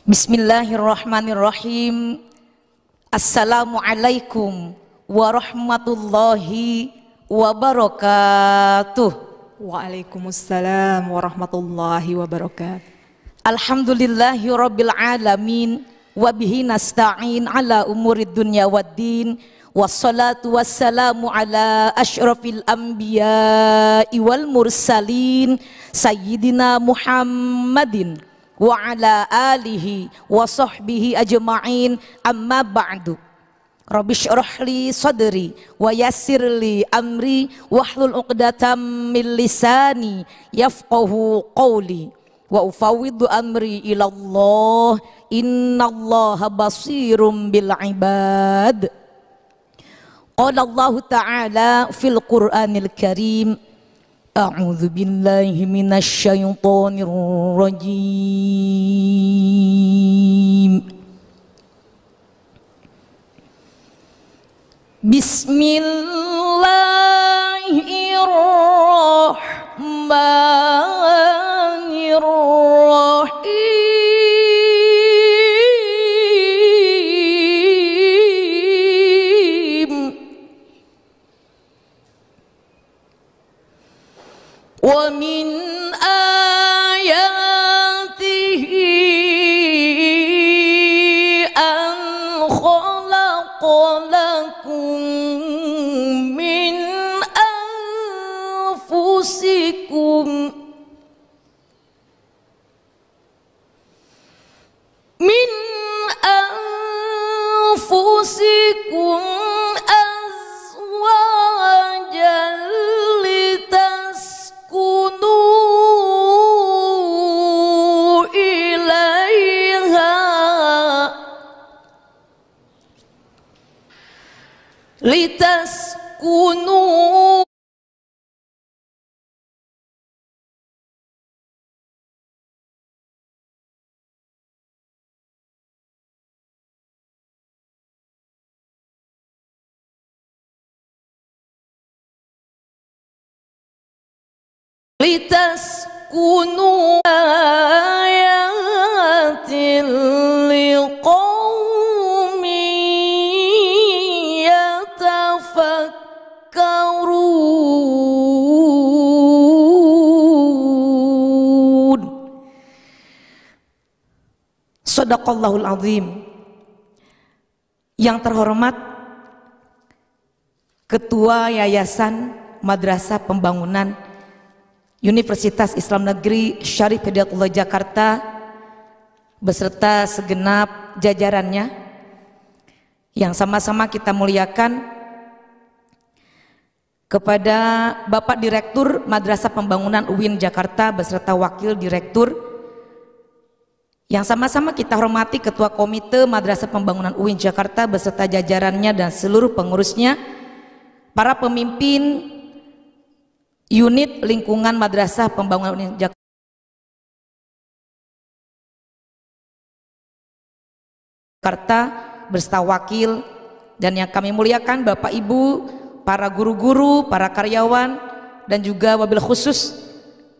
Bismillahirrahmanirrahim. Assalamualaikum warahmatullahi wabarakatuh. Waalaikumsalam warahmatullahi wabarakatuh. Alhamdulillahi rabbil alamin. Wabihi nasta'in ala umurid dunya waddin. Wassalatu wassalamu ala ashrafil anbiya'i wal mursalin Sayyidina Muhammadin wa ala alihi wa sahbihi ajma'in, amma ba'du. Rabbi shrah li sadri wa yassir li amri wahlul 'uqdatam min lisani yafqahu qawli wa ufawwidu amri ila Allah, innallaha basirum bil ibad. Qala Allah ta'ala fil Qur'anil Karim, a'udzu billahi minasy syaithanir rajim. Bismillahirrahmanirrahim. Wa min ayatihi an khalaqalakum min anfusikum azwajan litaskunu ilaiha litaskunu ayatin liqaumin yatafakkarun. Shadaqallahul azim. Yang terhormat Ketua Yayasan Madrasah Pembangunan Universitas Islam Negeri Syarif Hidayatullah Jakarta beserta segenap jajarannya yang sama-sama kita muliakan, kepada Bapak Direktur Madrasah Pembangunan UIN Jakarta beserta Wakil Direktur, yang sama-sama kita hormati Ketua Komite Madrasah Pembangunan UIN Jakarta beserta jajarannya dan seluruh pengurusnya, para pemimpin unit lingkungan Madrasah Pembangunan UIN Jakarta beserta wakil, dan yang kami muliakan Bapak Ibu, para guru-guru, para karyawan, dan juga wabil khusus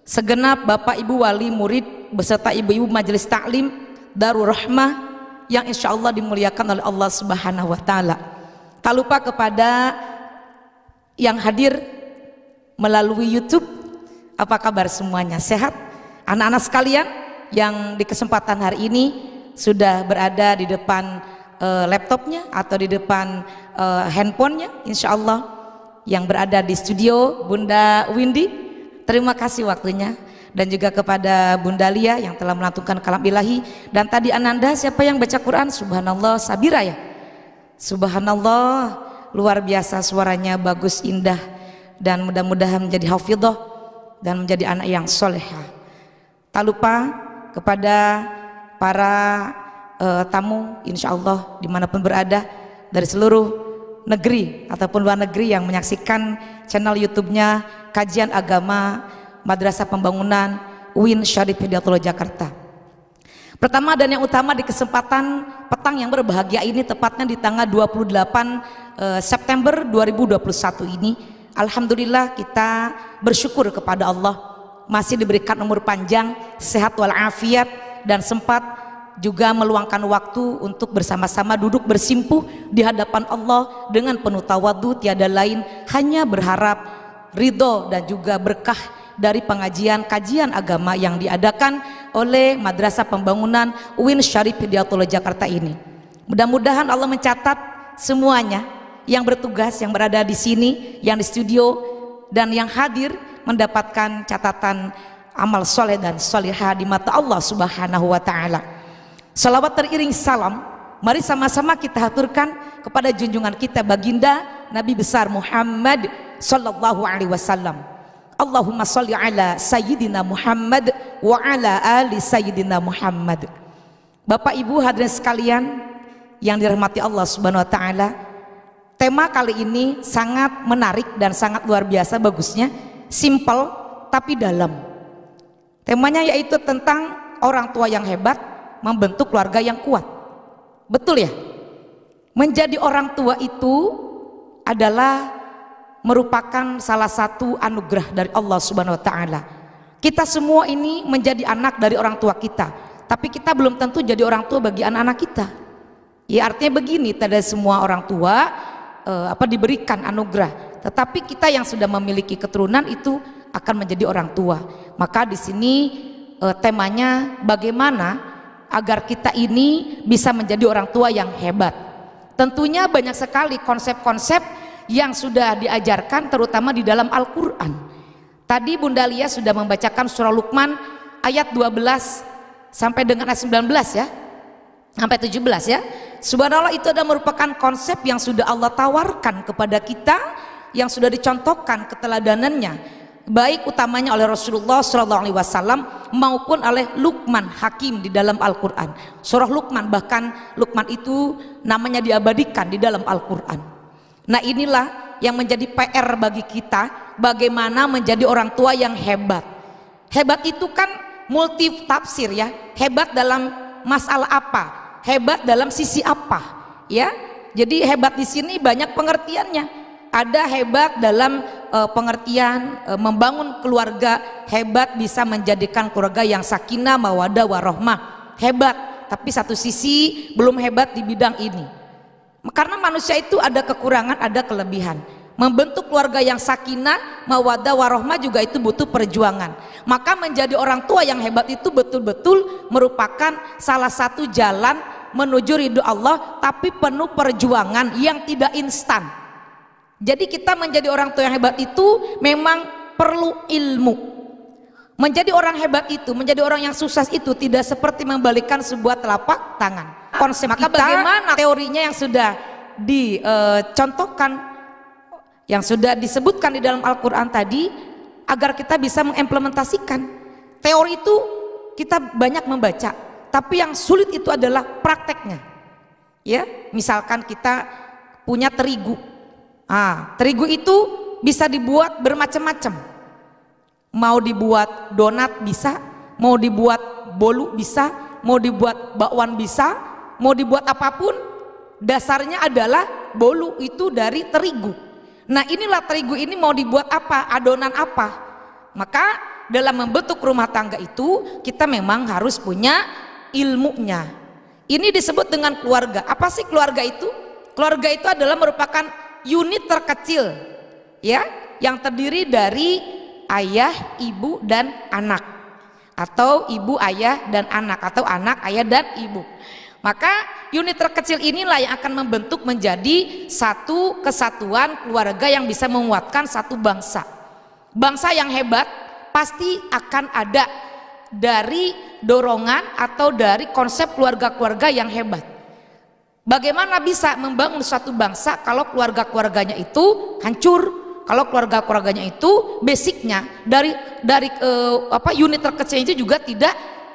segenap Bapak Ibu wali murid beserta ibu-ibu majelis taklim Darul Rahmah yang insya Allah dimuliakan oleh Allah Subhanahu wa Ta'ala. Tak lupa kepada yang hadir melalui YouTube, apa kabar semuanya? Sehat? Anak-anak sekalian yang di kesempatan hari ini sudah berada di depan laptopnya atau di depan handphonenya, insya Allah. Yang berada di studio Bunda Windy, terima kasih waktunya, dan juga kepada Bunda Lia yang telah melantunkan kalam ilahi, dan tadi Ananda, siapa yang baca Quran? Subhanallah, Sabira ya? Subhanallah, luar biasa suaranya, bagus, indah, dan mudah-mudahan menjadi hafidhah dan menjadi anak yang solehah. Tak lupa kepada para tamu insya Allah dimanapun berada dari seluruh negeri ataupun luar negeri yang menyaksikan channel YouTube-nya Kajian Agama Madrasah Pembangunan UIN Syarif Hidayatullah Jakarta. Pertama dan yang utama di kesempatan petang yang berbahagia ini, tepatnya di tanggal 28 September 2021 ini, alhamdulillah kita bersyukur kepada Allah masih diberikan umur panjang, sehat walafiat, dan sempat juga meluangkan waktu untuk bersama-sama duduk bersimpuh di hadapan Allah dengan penuh tawadhu, tiada lain hanya berharap ridho dan juga berkah dari pengajian kajian agama yang diadakan oleh Madrasah Pembangunan UIN Syarif Hidayatullah Jakarta ini. Mudah-mudahan Allah mencatat semuanya yang bertugas, yang berada di sini, yang di studio dan yang hadir mendapatkan catatan amal soleh dan solihah di mata Allah Subhanahu wa ta'ala. Salawat teriring salam, mari sama-sama kita haturkan kepada junjungan kita baginda Nabi besar Muhammad sallallahu alaihi wasallam. Allahumma sholli ala sayyidina Muhammad wa ala ali sayyidina Muhammad. Bapak Ibu hadirin sekalian yang dirahmati Allah Subhanahu wa taala, tema kali ini sangat menarik dan sangat luar biasa bagusnya, simple tapi dalam. Temanya yaitu tentang orang tua yang hebat membentuk keluarga yang kuat. Betul ya? Menjadi orang tua itu adalah merupakan salah satu anugerah dari Allah Subhanahu wa taala. Kita semua ini menjadi anak dari orang tua kita, tapi kita belum tentu jadi orang tua bagi anak-anak kita. Ya artinya begini, tidak semua orang tua diberikan anugerah, tetapi kita yang sudah memiliki keturunan itu akan menjadi orang tua. Maka di sini temanya bagaimana agar kita ini bisa menjadi orang tua yang hebat. Tentunya banyak sekali konsep-konsep yang sudah diajarkan terutama di dalam Al-Quran. Tadi Bunda Lia sudah membacakan surah Luqman ayat 12 sampai dengan ayat 19 ya, sampai 17 ya. Subhanallah, itu adalah merupakan konsep yang sudah Allah tawarkan kepada kita, yang sudah dicontohkan keteladanannya baik utamanya oleh Rasulullah SAW maupun oleh Luqman Hakim di dalam Al-Quran. Surah Luqman, bahkan Luqman itu namanya diabadikan di dalam Al-Quran. Nah inilah yang menjadi PR bagi kita, bagaimana menjadi orang tua yang hebat. Hebat itu kan multi tafsir ya, hebat dalam masalah apa, hebat dalam sisi apa ya. Jadi hebat di sini banyak pengertiannya. Ada hebat dalam pengertian membangun keluarga, hebat bisa menjadikan keluarga yang sakinah, mawaddah, warahmah, hebat. Tapi satu sisi belum hebat di bidang ini, karena manusia itu ada kekurangan, ada kelebihan. Membentuk keluarga yang sakinah, mawaddah, warahmah juga itu butuh perjuangan. Maka menjadi orang tua yang hebat itu betul-betul merupakan salah satu jalan menuju ridho Allah, tapi penuh perjuangan yang tidak instan. Jadi kita menjadi orang tua yang hebat itu memang perlu ilmu. Menjadi orang hebat itu, menjadi orang yang sukses itu tidak seperti membalikkan sebuah telapak tangan. Konsep maka kita, bagaimana teorinya yang sudah dicontohkan, yang sudah disebutkan di dalam Al-Quran tadi, agar kita bisa mengimplementasikan. Teori itu kita banyak membaca, tapi yang sulit itu adalah prakteknya. Ya, misalkan kita punya terigu. Terigu itu bisa dibuat bermacam-macam. Mau dibuat donat bisa, mau dibuat bolu bisa, mau dibuat bakwan bisa, mau dibuat apapun, dasarnya adalah bolu itu dari terigu. Nah inilah terigu ini mau dibuat apa, adonan apa. Maka dalam membentuk rumah tangga itu kita memang harus punya ilmunya. Ini disebut dengan keluarga. Apa sih keluarga itu? Keluarga itu adalah merupakan unit terkecil ya, yang terdiri dari ayah, ibu, dan anak, atau ibu, ayah, dan anak, atau anak, ayah, dan ibu. Maka unit terkecil inilah yang akan membentuk menjadi satu kesatuan keluarga yang bisa menguatkan satu bangsa. Bangsa yang hebat pasti akan ada dari dorongan atau dari konsep keluarga-keluarga yang hebat. Bagaimana bisa membangun suatu bangsa kalau keluarga-keluarganya itu hancur, kalau keluarga-keluarganya itu basicnya dari unit terkecil itu juga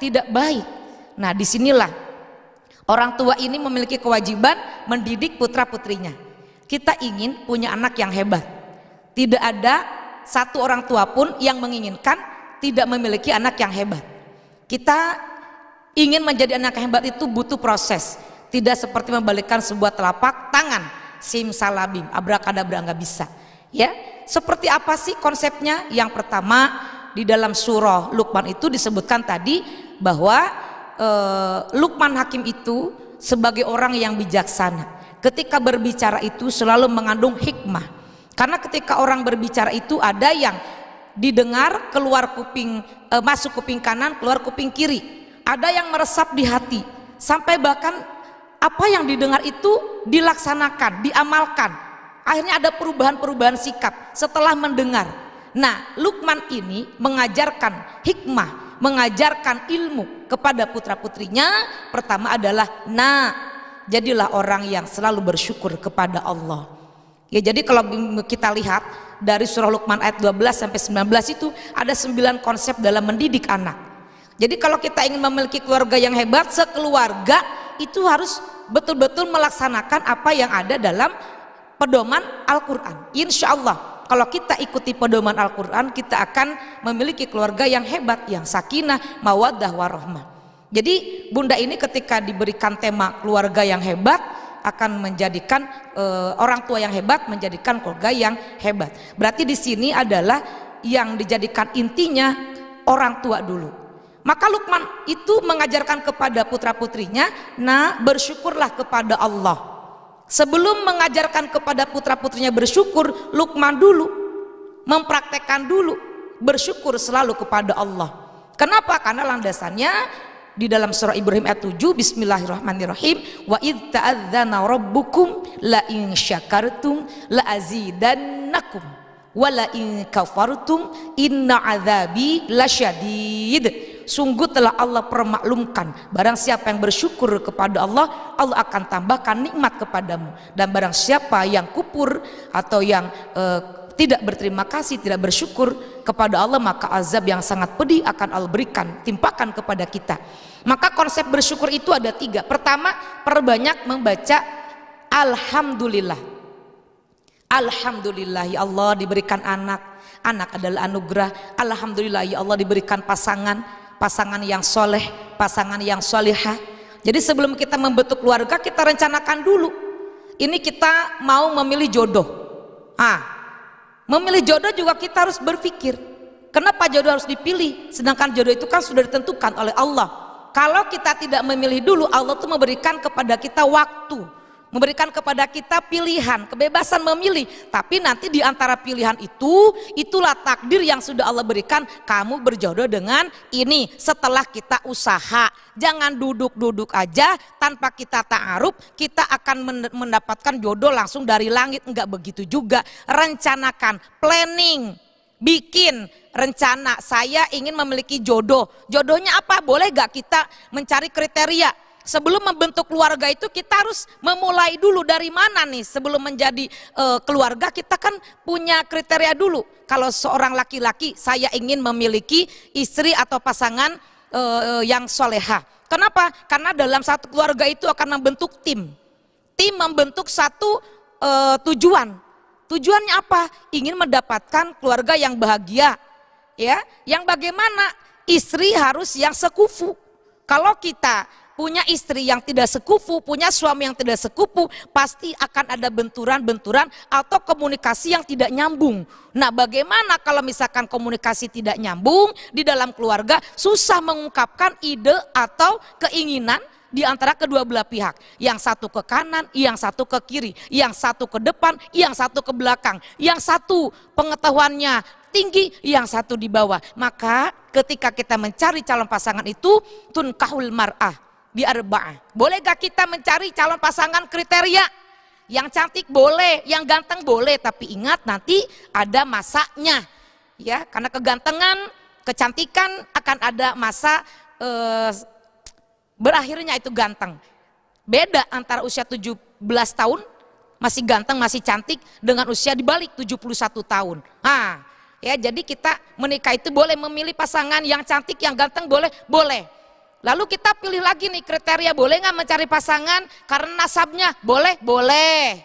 tidak baik. Nah disinilah orang tua ini memiliki kewajiban mendidik putra-putrinya. Kita ingin punya anak yang hebat. Tidak ada satu orang tua pun yang menginginkan tidak memiliki anak yang hebat. Kita ingin menjadi anak yang hebat itu butuh proses. Tidak seperti membalikkan sebuah telapak tangan, simsalabim, abrakadabra, nggak bisa. Ya, seperti apa sih konsepnya? Yang pertama di dalam surah Luqman itu disebutkan tadi bahwa Luqman Hakim itu sebagai orang yang bijaksana. Ketika berbicara itu selalu mengandung hikmah. Karena ketika orang berbicara itu ada yang didengar keluar kuping, masuk kuping kanan, keluar kuping kiri. Ada yang meresap di hati. Sampai bahkan apa yang didengar itu dilaksanakan, diamalkan. Akhirnya ada perubahan-perubahan sikap setelah mendengar. Nah, Luqman ini mengajarkan hikmah, mengajarkan ilmu kepada putra-putrinya. Pertama adalah jadilah orang yang selalu bersyukur kepada Allah. Ya, jadi kalau kita lihat dari surah Luqman ayat 12 sampai 19 itu ada 9 konsep dalam mendidik anak. Jadi kalau kita ingin memiliki keluarga yang hebat, sekeluarga itu harus betul-betul melaksanakan apa yang ada dalam pedoman Al-Quran. Insya Allah kalau kita ikuti pedoman Al-Quran, kita akan memiliki keluarga yang hebat, yang sakinah, mawaddah, warahmah. Jadi bunda ini ketika diberikan tema keluarga yang hebat, akan menjadikan orang tua yang hebat, menjadikan keluarga yang hebat. Berarti di sini adalah yang dijadikan intinya orang tua dulu. Maka Luqman itu mengajarkan kepada putra-putrinya, bersyukurlah kepada Allah. Sebelum mengajarkan kepada putra-putrinya bersyukur, Luqman dulu mempraktekkan dulu bersyukur selalu kepada Allah. Kenapa? Karena landasannya di dalam surah Ibrahim ayat 7, Bismillahirrahmanirrahim, wa idz ta'adzana rabbukum la in syakartum la azidannakum wa la in kafartum inna adzabi lasyadid. Sungguh telah Allah permaklumkan, barang siapa yang bersyukur kepada Allah, Allah akan tambahkan nikmat kepadamu. Dan barang siapa yang kufur atau yang tidak berterima kasih, tidak bersyukur kepada Allah, maka azab yang sangat pedih akan Allah berikan, timpakan kepada kita. Maka konsep bersyukur itu ada 3. Pertama, perbanyak membaca Alhamdulillah. Alhamdulillah ya Allah diberikan anak, anak adalah anugerah. Alhamdulillah ya Allah diberikan pasangan yang soleh, pasangan yang solihah. Jadi sebelum kita membentuk keluarga, kita rencanakan dulu. Ini kita mau memilih jodoh. Memilih jodoh juga kita harus berpikir, kenapa jodoh harus dipilih? Sedangkan jodoh itu kan sudah ditentukan oleh Allah. Kalau kita tidak memilih dulu, Allah tuh memberikan kepada kita waktu, memberikan kepada kita pilihan, kebebasan memilih. Tapi nanti di antara pilihan itu, itulah takdir yang sudah Allah berikan. Kamu berjodoh dengan ini setelah kita usaha. Jangan duduk-duduk aja tanpa kita ta'aruf, kita akan mendapatkan jodoh langsung dari langit. Enggak begitu juga. Rencanakan, planning, bikin rencana. Saya ingin memiliki jodoh. Jodohnya apa? Boleh gak kita mencari kriteria? Sebelum membentuk keluarga itu kita harus memulai dulu dari mana nih. Sebelum menjadi keluarga kita kan punya kriteria dulu. Kalau seorang laki-laki, saya ingin memiliki istri atau pasangan yang soleha. Kenapa? Karena dalam satu keluarga itu akan membentuk tim. Tim membentuk satu tujuan. Tujuannya apa? Ingin mendapatkan keluarga yang bahagia. Ya, yang bagaimana? Istri harus yang sekufu. Kalau kita punya istri yang tidak sekufu, punya suami yang tidak sekufu, pasti akan ada benturan-benturan atau komunikasi yang tidak nyambung. Nah, bagaimana kalau misalkan komunikasi tidak nyambung di dalam keluarga, susah mengungkapkan ide atau keinginan di antara kedua belah pihak. Yang satu ke kanan, yang satu ke kiri, yang satu ke depan, yang satu ke belakang, yang satu pengetahuannya tinggi, yang satu di bawah. Maka ketika kita mencari calon pasangan itu, tunkahul mar'ah bi arba'ah. Boleh gak kita mencari calon pasangan kriteria? Yang cantik boleh, yang ganteng boleh, tapi ingat nanti ada masanya. Ya, karena kegantengan, kecantikan akan ada masa berakhirnya itu ganteng. Beda antara usia 17 tahun masih ganteng, masih cantik dengan usia dibalik 71 tahun. Ya, jadi kita menikah itu boleh memilih pasangan yang cantik, yang ganteng boleh, boleh. Lalu kita pilih lagi nih kriteria, boleh nggak mencari pasangan karena nasabnya? Boleh, boleh.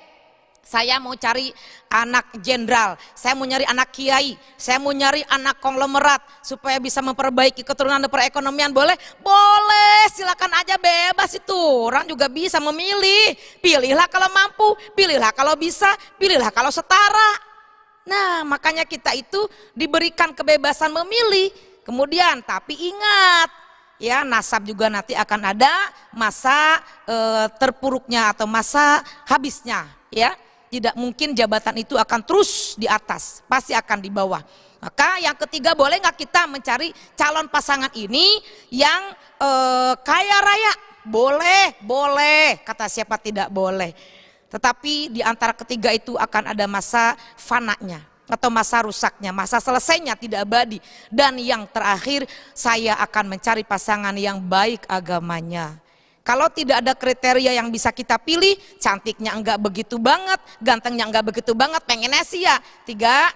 Saya mau cari anak jenderal, saya mau nyari anak kiai, saya mau nyari anak konglomerat supaya bisa memperbaiki keturunan dan perekonomian. Boleh? Boleh, silakan aja, bebas itu. Orang juga bisa memilih. Pilihlah kalau mampu, pilihlah kalau bisa, pilihlah kalau setara. Nah, makanya kita itu diberikan kebebasan memilih. Kemudian, tapi ingat, ya nasab juga nanti akan ada masa terpuruknya atau masa habisnya, ya. Tidak mungkin jabatan itu akan terus di atas, pasti akan di bawah. Maka yang ketiga, boleh nggak kita mencari calon pasangan ini yang kaya raya? Boleh, boleh. Kata siapa tidak boleh? Tetapi di antara ketiga itu akan ada masa fananya atau masa rusaknya, masa selesainya, tidak abadi. Dan yang terakhir, saya akan mencari pasangan yang baik agamanya. Kalau tidak ada kriteria yang bisa kita pilih, cantiknya enggak begitu banget, gantengnya enggak begitu banget, pengennya sih ya tiga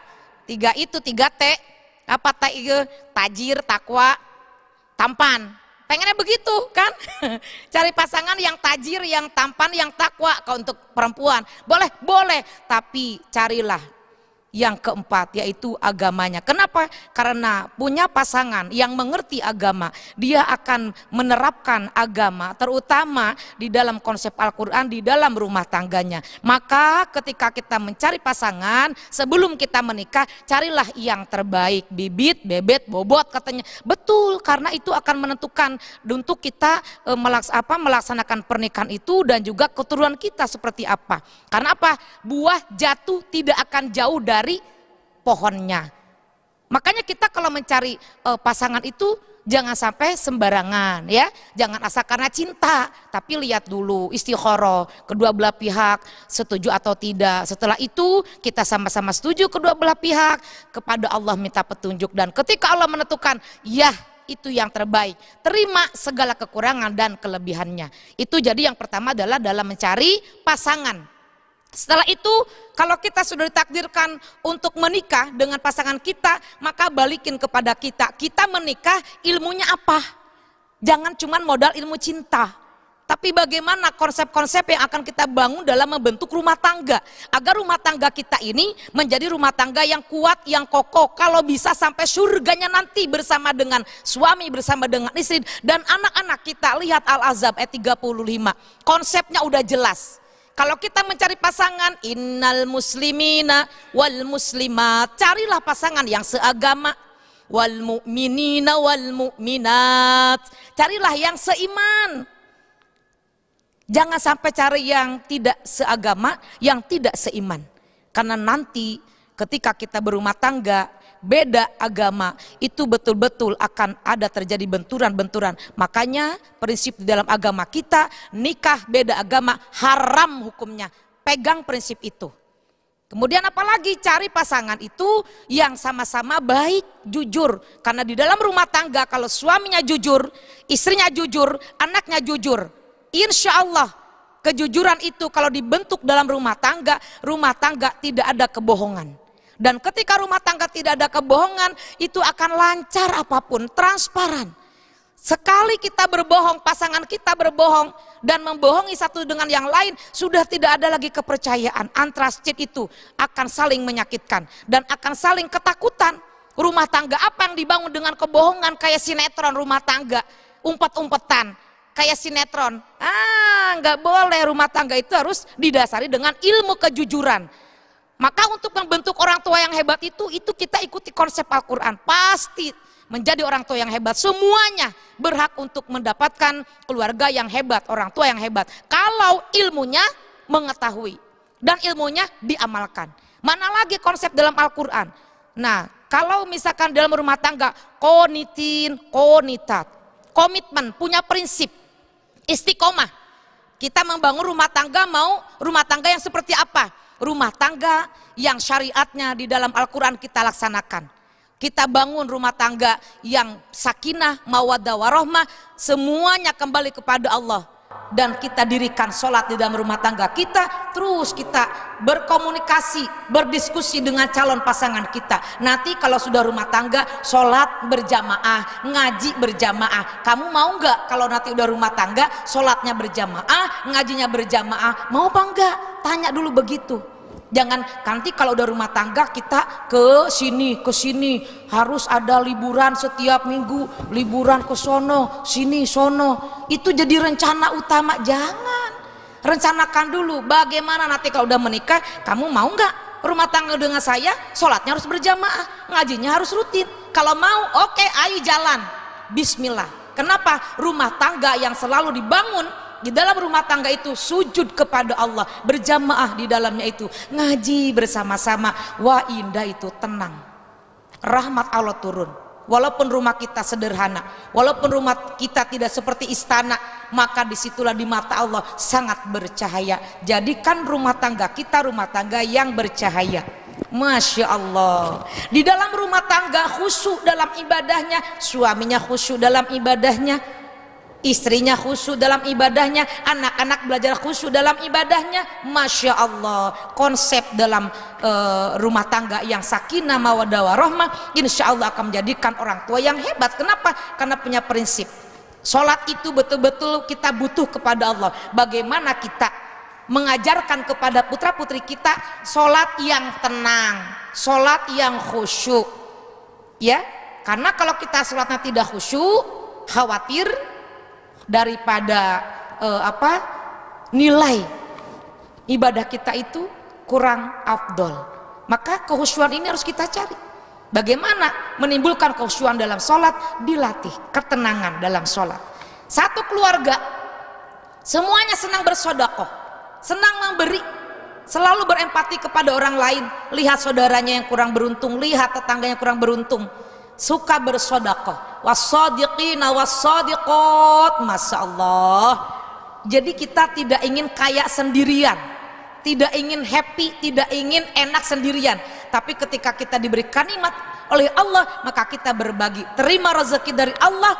T. Apa T itu? Tajir, takwa, tampan. Pengennya begitu kan? Cari pasangan yang tajir, yang tampan, yang takwa. Kalau untuk perempuan boleh, boleh. Tapi carilah yang keempat, yaitu agamanya. Kenapa? Karena punya pasangan yang mengerti agama, dia akan menerapkan agama, terutama di dalam konsep Al-Quran, di dalam rumah tangganya. Maka ketika kita mencari pasangan, sebelum kita menikah, carilah yang terbaik. Bibit, bebet, bobot katanya. Betul, karena itu akan menentukan untuk kita melaksanakan pernikahan itu, dan juga keturunan kita seperti apa. Karena apa? Buah jatuh tidak akan jauh dari pohonnya. Makanya kita kalau mencari pasangan itu jangan sampai sembarangan, ya. Jangan asal karena cinta, tapi lihat dulu istikharah, kedua belah pihak setuju atau tidak. Setelah itu kita sama-sama setuju kedua belah pihak, kepada Allah minta petunjuk, dan ketika Allah menentukan ya itu yang terbaik, terima segala kekurangan dan kelebihannya. Itu jadi yang pertama adalah dalam mencari pasangan. Setelah itu, kalau kita sudah ditakdirkan untuk menikah dengan pasangan kita, maka balikin kepada kita. Kita menikah ilmunya apa? Jangan cuma modal ilmu cinta, tapi bagaimana konsep-konsep yang akan kita bangun dalam membentuk rumah tangga, agar rumah tangga kita ini menjadi rumah tangga yang kuat, yang kokoh, kalau bisa sampai surganya nanti bersama dengan suami, bersama dengan istri dan anak-anak kita. Lihat Al-Ahzab ayat 35, konsepnya udah jelas. Kalau kita mencari pasangan, innal muslimina wal muslimat, carilah pasangan yang seagama, wal mu'minina wal mu'minat, carilah yang seiman. Jangan sampai cari yang tidak seagama, yang tidak seiman. Karena nanti ketika kita berumah tangga, beda agama, itu betul-betul akan ada terjadi benturan-benturan. Makanya prinsip di dalam agama kita, nikah beda agama haram hukumnya. Pegang prinsip itu. Kemudian apalagi cari pasangan itu yang sama-sama baik, jujur. Karena di dalam rumah tangga kalau suaminya jujur, istrinya jujur, anaknya jujur, insya Allah kejujuran itu kalau dibentuk dalam rumah tangga tidak ada kebohongan. Dan ketika rumah tangga tidak ada kebohongan, itu akan lancar apapun, transparan. Sekali kita berbohong, pasangan kita berbohong dan membohongi satu dengan yang lain, sudah tidak ada lagi kepercayaan. Antracit itu akan saling menyakitkan dan akan saling ketakutan. Rumah tangga apa yang dibangun dengan kebohongan, kayak sinetron rumah tangga, umpet-umpetan, kayak sinetron. Nggak boleh, rumah tangga itu harus didasari dengan ilmu kejujuran. Maka untuk membentuk orang tua yang hebat itu kita ikuti konsep Al-Quran. Pasti menjadi orang tua yang hebat. Semuanya berhak untuk mendapatkan keluarga yang hebat, orang tua yang hebat. Kalau ilmunya mengetahui dan ilmunya diamalkan. Mana lagi konsep dalam Al-Quran? Nah, kalau misalkan dalam rumah tangga, qonitin, qonitat, komitmen, punya prinsip, istiqomah. Kita membangun rumah tangga, mau rumah tangga yang seperti apa? Rumah tangga yang syariatnya di dalam Al-Quran kita laksanakan. Kita bangun rumah tangga yang sakinah, mawaddah warahmah, semuanya kembali kepada Allah. Dan kita dirikan sholat di dalam rumah tangga kita, terus kita berkomunikasi, berdiskusi dengan calon pasangan kita. Nanti kalau sudah rumah tangga, sholat berjamaah, ngaji berjamaah. Kamu mau nggak kalau nanti udah rumah tangga, sholatnya berjamaah, ngajinya berjamaah, mau apa enggak? Tanya dulu begitu. Jangan nanti kalau udah rumah tangga kita ke sini harus ada liburan setiap minggu, liburan ke sono, sini, sono. Itu jadi rencana utama. Jangan. Rencanakan dulu bagaimana nanti kalau udah menikah, kamu mau nggak rumah tangga dengan saya, sholatnya harus berjamaah, ngajinya harus rutin. Kalau mau, oke, ayo jalan. Bismillah. Kenapa? Rumah tangga yang selalu dibangun di dalam rumah tangga itu sujud kepada Allah, berjamaah di dalamnya itu, ngaji bersama-sama. Wah, indah itu, tenang. Rahmat Allah turun. Walaupun rumah kita sederhana, walaupun rumah kita tidak seperti istana, maka disitulah di mata Allah sangat bercahaya. Jadikan rumah tangga kita rumah tangga yang bercahaya. Masya Allah. Di dalam rumah tangga khusyuk dalam ibadahnya, suaminya khusyuk dalam ibadahnya, istrinya khusyuk dalam ibadahnya, anak-anak belajar khusyuk dalam ibadahnya. Masya Allah. Konsep dalam rumah tangga yang sakinah mawaddah warahmah, insya Allah akan menjadikan orang tua yang hebat. Kenapa? Karena punya prinsip. Sholat itu betul-betul kita butuh kepada Allah. Bagaimana kita mengajarkan kepada putra putri kita sholat yang tenang, sholat yang khusyuk, ya. Karena kalau kita sholatnya tidak khusyuk, khawatir daripada nilai ibadah kita itu kurang afdol. Maka kehusyuan ini harus kita cari. Bagaimana menimbulkan kehusyuan dalam sholat? Dilatih ketenangan dalam sholat. Satu keluarga semuanya senang bersedekah, senang memberi, selalu berempati kepada orang lain. Lihat saudaranya yang kurang beruntung, lihat tetangganya yang kurang beruntung, suka bersedekah. Wassadiqina wassadiqat. Masya Allah. Jadi kita tidak ingin kaya sendirian, tidak ingin happy, tidak ingin enak sendirian. Tapi ketika kita diberikan nikmat oleh Allah, maka kita berbagi, terima rezeki dari Allah,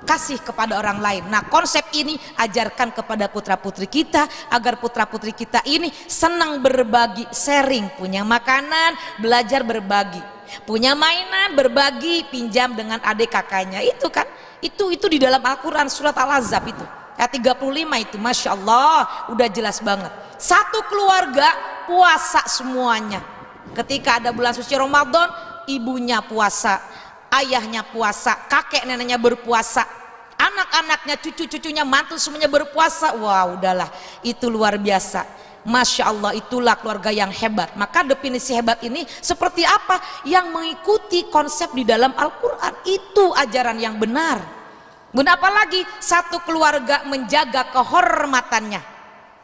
kasih kepada orang lain. Nah, konsep ini ajarkan kepada putra putri kita, agar putra putri kita ini senang berbagi, sharing, punya makanan belajar berbagi, punya mainan berbagi, pinjam dengan adik kakaknya. Itu kan, itu di dalam Al-Quran surat Al-Ahzab itu ayat 35 itu. Masya Allah, udah jelas banget. Satu keluarga puasa semuanya. Ketika ada bulan suci Ramadan, ibunya puasa, ayahnya puasa, kakek neneknya berpuasa, anak-anaknya, cucu-cucunya, mantu semuanya berpuasa. Wah, udahlah, itu luar biasa. Masya Allah, itulah keluarga yang hebat. Maka definisi hebat ini seperti apa? Yang mengikuti konsep di dalam Al-Quran. Itu ajaran yang benar. Kenapa lagi? Satu keluarga menjaga kehormatannya.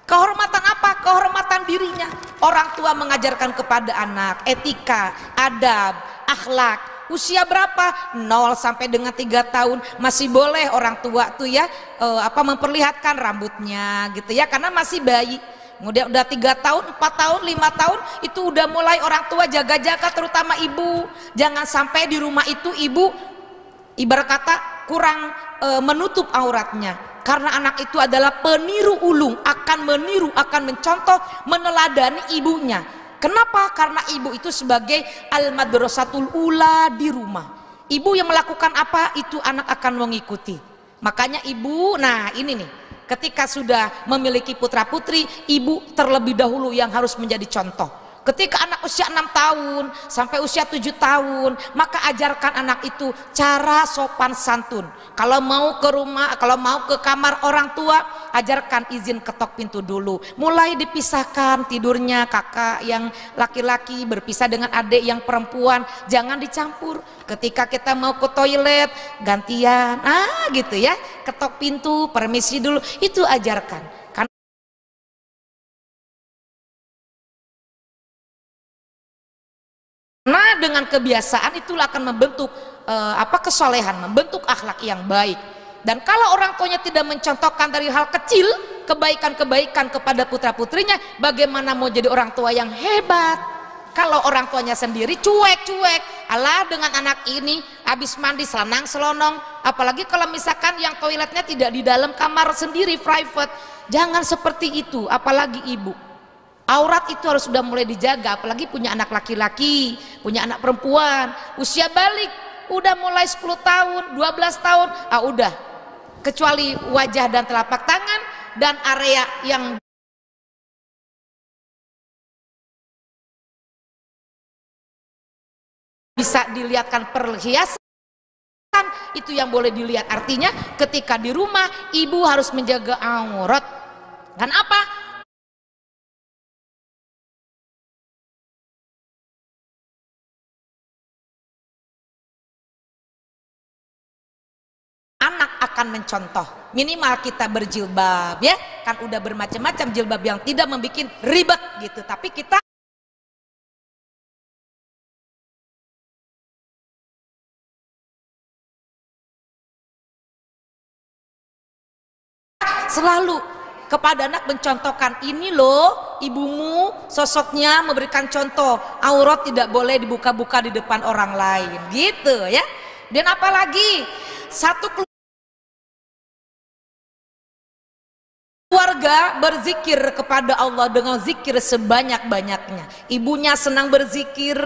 Kehormatan apa? Kehormatan dirinya. Orang tua mengajarkan kepada anak etika, adab, akhlak. Usia berapa? 0 sampai dengan 3 tahun masih boleh orang tua tuh ya memperlihatkan rambutnya gitu ya, karena masih bayi. Kemudian udah 3 tahun, 4 tahun, 5 tahun itu udah mulai orang tua jaga-jaga, terutama ibu. Jangan sampai di rumah itu ibu ibarat kata kurang menutup auratnya, karena anak itu adalah peniru ulung, akan meniru, akan mencontoh, meneladani ibunya. Kenapa? Karena ibu itu sebagai al-madrasatul ula di rumah. Ibu yang melakukan apa, itu anak akan mengikuti. Makanya ibu, nah ini nih, ketika sudah memiliki putra putri, ibu terlebih dahulu yang harus menjadi contoh. Ketika anak usia 6 tahun sampai usia 7 tahun, maka ajarkan anak itu cara sopan santun. Kalau mau ke rumah, kalau mau ke kamar orang tua, ajarkan izin ketok pintu dulu. Mulai dipisahkan tidurnya, kakak yang laki-laki berpisah dengan adik yang perempuan, jangan dicampur. Ketika kita mau ke toilet, gantian, gitu ya, ketok pintu, permisi dulu, itu ajarkan. Nah, dengan kebiasaan itulah akan membentuk kesolehan, membentuk akhlak yang baik. Dan kalau orang tuanya tidak mencontohkan dari hal kecil kebaikan-kebaikan kepada putra putrinya, bagaimana mau jadi orang tua yang hebat? Kalau orang tuanya sendiri cuek-cuek, alah dengan anak ini habis mandi selenang selonong, apalagi kalau misalkan yang toiletnya tidak di dalam kamar sendiri private, jangan seperti itu. Apalagi ibu, aurat itu harus sudah mulai dijaga, apalagi punya anak laki-laki, punya anak perempuan, usia balik udah mulai 10 tahun, 12 tahun, udah, kecuali wajah dan telapak tangan dan area yang bisa dilihatkan perhiasan, itu yang boleh dilihat. Artinya ketika di rumah ibu harus menjaga aurat. Kan apa? Anak akan mencontoh. Minimal kita berjilbab ya, kan udah bermacam-macam jilbab yang tidak membuat ribet gitu, tapi kita selalu kepada anak mencontohkan, ini loh ibumu sosoknya memberikan contoh, aurat tidak boleh dibuka-buka di depan orang lain gitu ya. Dan apalagi satu keluarga berzikir kepada Allah dengan zikir sebanyak-banyaknya. Ibunya senang berzikir,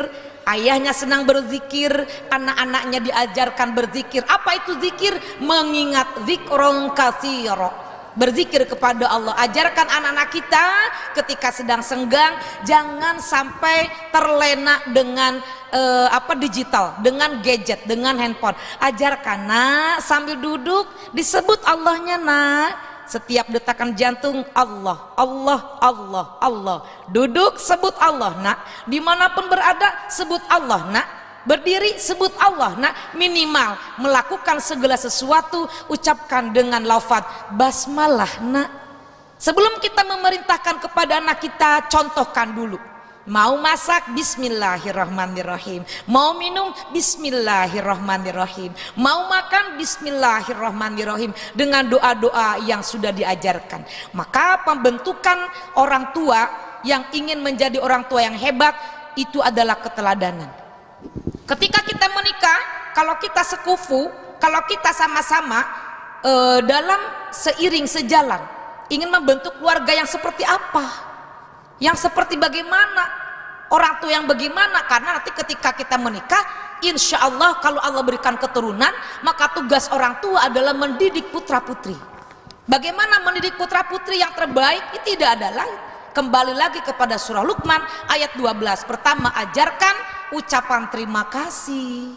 ayahnya senang berzikir, anak-anaknya diajarkan berzikir. Apa itu zikir? Mengingat zikron katsira, berzikir kepada Allah. Ajarkan anak-anak kita ketika sedang senggang jangan sampai terlena dengan digital, dengan gadget, dengan handphone. Ajarkan, nak, sambil duduk disebut Allahnya, nak. Setiap detakan jantung Allah, Allah, Allah, Allah. Duduk sebut Allah, nak. Dimanapun berada sebut Allah, nak. Berdiri sebut Allah, nak. Minimal melakukan segala sesuatu ucapkan dengan lafaz basmalah, nak. Sebelum kita memerintahkan kepada anak kita, contohkan dulu. Mau masak bismillahirrahmanirrahim, mau minum bismillahirrahmanirrahim, mau makan bismillahirrahmanirrahim, dengan doa-doa yang sudah diajarkan. Maka pembentukan orang tua yang ingin menjadi orang tua yang hebat itu adalah keteladanan. Ketika kita menikah, kalau kita sekufu, kalau kita sama-sama dalam seiring sejalan ingin membentuk keluarga yang seperti apa, yang seperti bagaimana, orang tua yang bagaimana, karena nanti ketika kita menikah, insya Allah kalau Allah berikan keturunan, maka tugas orang tua adalah mendidik putra putri. Bagaimana mendidik putra putri yang terbaik? Itu tidak ada lain, kembali lagi kepada surah Luqman ayat 12. Pertama, ajarkan ucapan terima kasih,